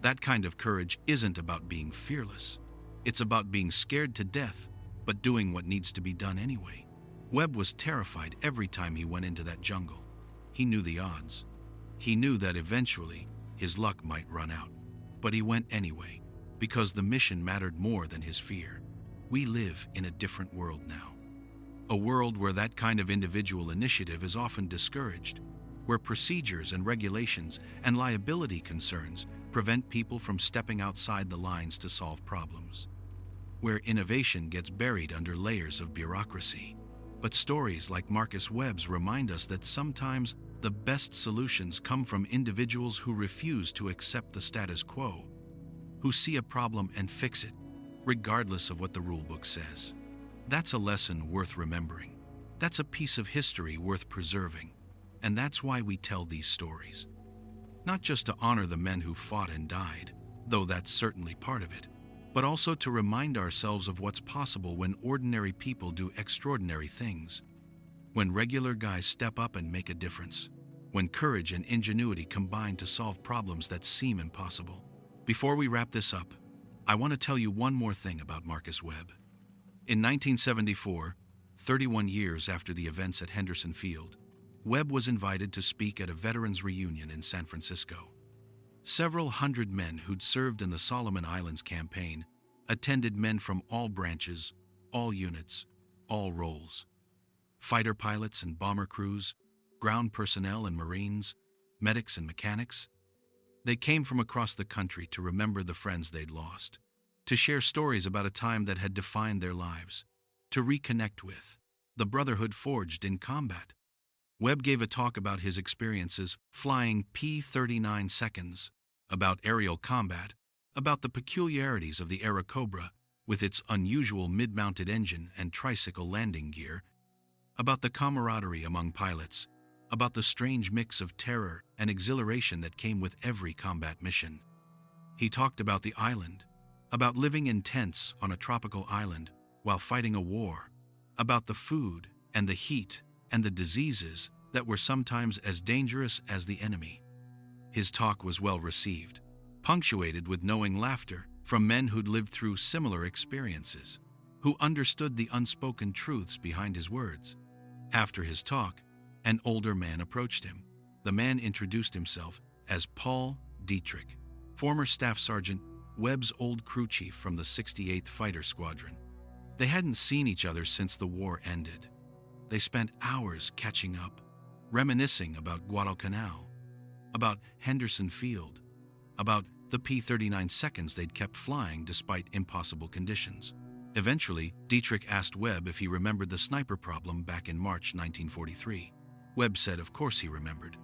S1: That kind of courage isn't about being fearless. It's about being scared to death, but doing what needs to be done anyway. Webb was terrified every time he went into that jungle. He knew the odds. He knew that eventually his luck might run out. But he went anyway, because the mission mattered more than his fear. We live in a different world now. A world where that kind of individual initiative is often discouraged, where procedures and regulations and liability concerns prevent people from stepping outside the lines to solve problems, where innovation gets buried under layers of bureaucracy. But stories like Marcus Webb's remind us that sometimes the best solutions come from individuals who refuse to accept the status quo, who see a problem and fix it, regardless of what the rulebook says. That's a lesson worth remembering. That's a piece of history worth preserving. And that's why we tell these stories. Not just to honor the men who fought and died, though that's certainly part of it, but also to remind ourselves of what's possible when ordinary people do extraordinary things. When regular guys step up and make a difference. When courage and ingenuity combine to solve problems that seem impossible. Before we wrap this up, I want to tell you one more thing about Marcus Webb. In 1974, 31 years after the events at Henderson Field, Webb was invited to speak at a veterans reunion in San Francisco. Several hundred men who'd served in the Solomon Islands campaign attended, men from all branches, all units, all roles. Fighter pilots and bomber crews, ground personnel and Marines, medics and mechanics. They came from across the country to remember the friends they'd lost, to share stories about a time that had defined their lives, to reconnect with the brotherhood forged in combat. Webb gave a talk about his experiences flying P-39 seconds, about aerial combat, about the peculiarities of the Airacobra with its unusual mid-mounted engine and tricycle landing gear, about the camaraderie among pilots, about the strange mix of terror and exhilaration that came with every combat mission. He talked about the island, about living in tents on a tropical island while fighting a war, about the food and the heat and the diseases that were sometimes as dangerous as the enemy. His talk was well received, punctuated with knowing laughter from men who'd lived through similar experiences, who understood the unspoken truths behind his words. After his talk, an older man approached him. The man introduced himself as Paul Dietrich, former Staff Sergeant, Webb's old crew chief from the 68th Fighter Squadron. They hadn't seen each other since the war ended. They spent hours catching up, reminiscing about Guadalcanal, about Henderson Field, about the P-39 seconds they'd kept flying despite impossible conditions. Eventually, Dietrich asked Webb if he remembered the sniper problem back in March 1943. Webb said of course he remembered.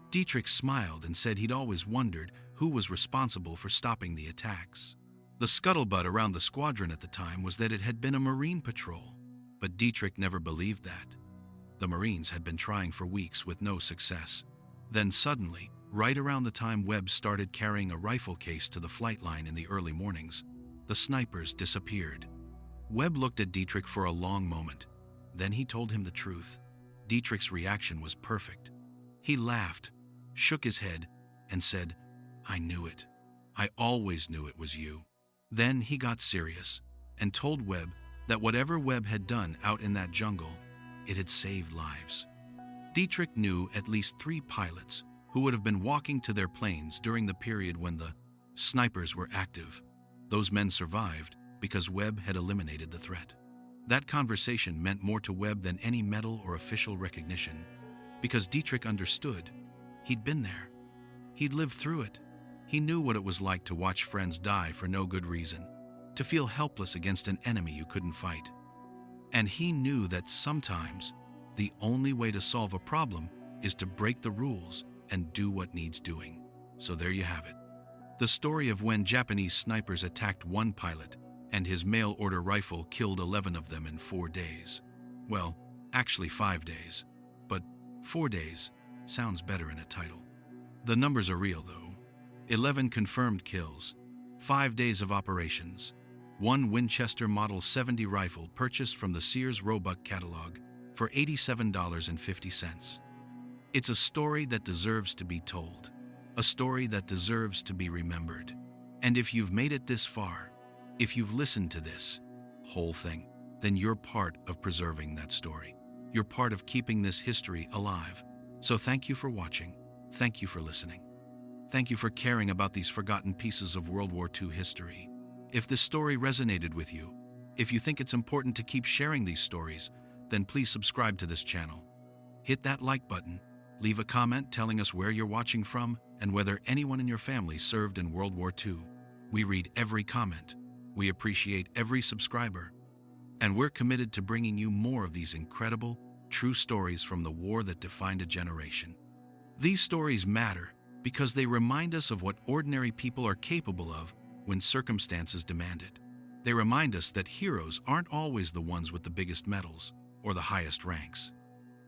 S1: Dietrich smiled and said he'd always wondered who was responsible for stopping the attacks. The scuttlebutt around the squadron at the time was that it had been a Marine patrol, but Dietrich never believed that. The Marines had been trying for weeks with no success. Then suddenly, right around the time Webb started carrying a rifle case to the flight line in the early mornings, the snipers disappeared. Webb looked at Dietrich for a long moment. Then he told him the truth. Dietrich's reaction was perfect. He laughed, shook his head, and said, "I knew it. I always knew it was you." Then he got serious and told Webb that whatever Webb had done out in that jungle, it had saved lives. Dietrich knew at least 3 pilots who would have been walking to their planes during the period when the snipers were active. Those men survived because Webb had eliminated the threat. That conversation meant more to Webb than any medal or official recognition, because Dietrich understood. He'd been there. He'd lived through it. He knew what it was like to watch friends die for no good reason, to feel helpless against an enemy you couldn't fight. And he knew that sometimes the only way to solve a problem is to break the rules and do what needs doing. So there you have it. The story of when Japanese snipers attacked one pilot and his mail-order rifle killed 11 of them in 4 days. Well, actually 5 days, but 4 days sounds better in a title. The numbers are real though. 11 confirmed kills, 5 days of operations, 1 Winchester Model 70 rifle purchased from the Sears Roebuck catalog for $87.50. It's a story that deserves to be told, a story that deserves to be remembered. And if you've made it this far, if you've listened to this whole thing, then you're part of preserving that story. You're part of keeping this history alive. So thank you for watching. Thank you for listening. Thank you for caring about these forgotten pieces of World War II history. If this story resonated with you, if you think it's important to keep sharing these stories, then please subscribe to this channel. Hit that like button, leave a comment telling us where you're watching from and whether anyone in your family served in World War II. We read every comment. We appreciate every subscriber. And we're committed to bringing you more of these incredible, true stories from the war that defined a generation. These stories matter because they remind us of what ordinary people are capable of when circumstances demand it. They remind us that heroes aren't always the ones with the biggest medals or the highest ranks.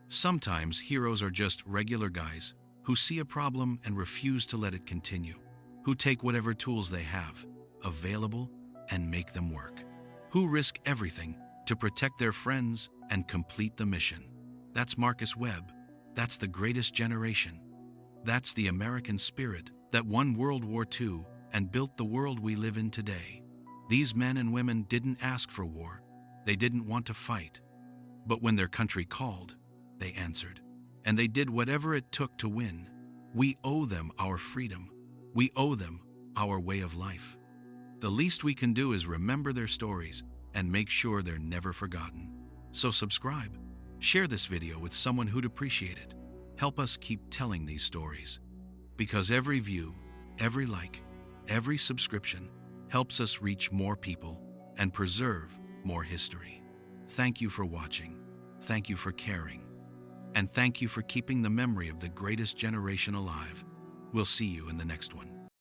S1: Sometimes heroes are just regular guys who see a problem and refuse to let it continue, who take whatever tools they have available and make them work, who risk everything to protect their friends and complete the mission. That's Marcus Webb. That's the greatest generation. That's the American spirit that won World War II and built the world we live in today. These men and women didn't ask for war. They didn't want to fight. But when their country called, they answered. And they did whatever it took to win. We owe them our freedom. We owe them our way of life. The least we can do is remember their stories and make sure they're never forgotten. So subscribe, share this video with someone who'd appreciate it. Help us keep telling these stories. Because every view, every like, every subscription helps us reach more people and preserve more history. Thank you for watching. Thank you for caring. And thank you for keeping the memory of the greatest generation alive. We'll see you in the next one.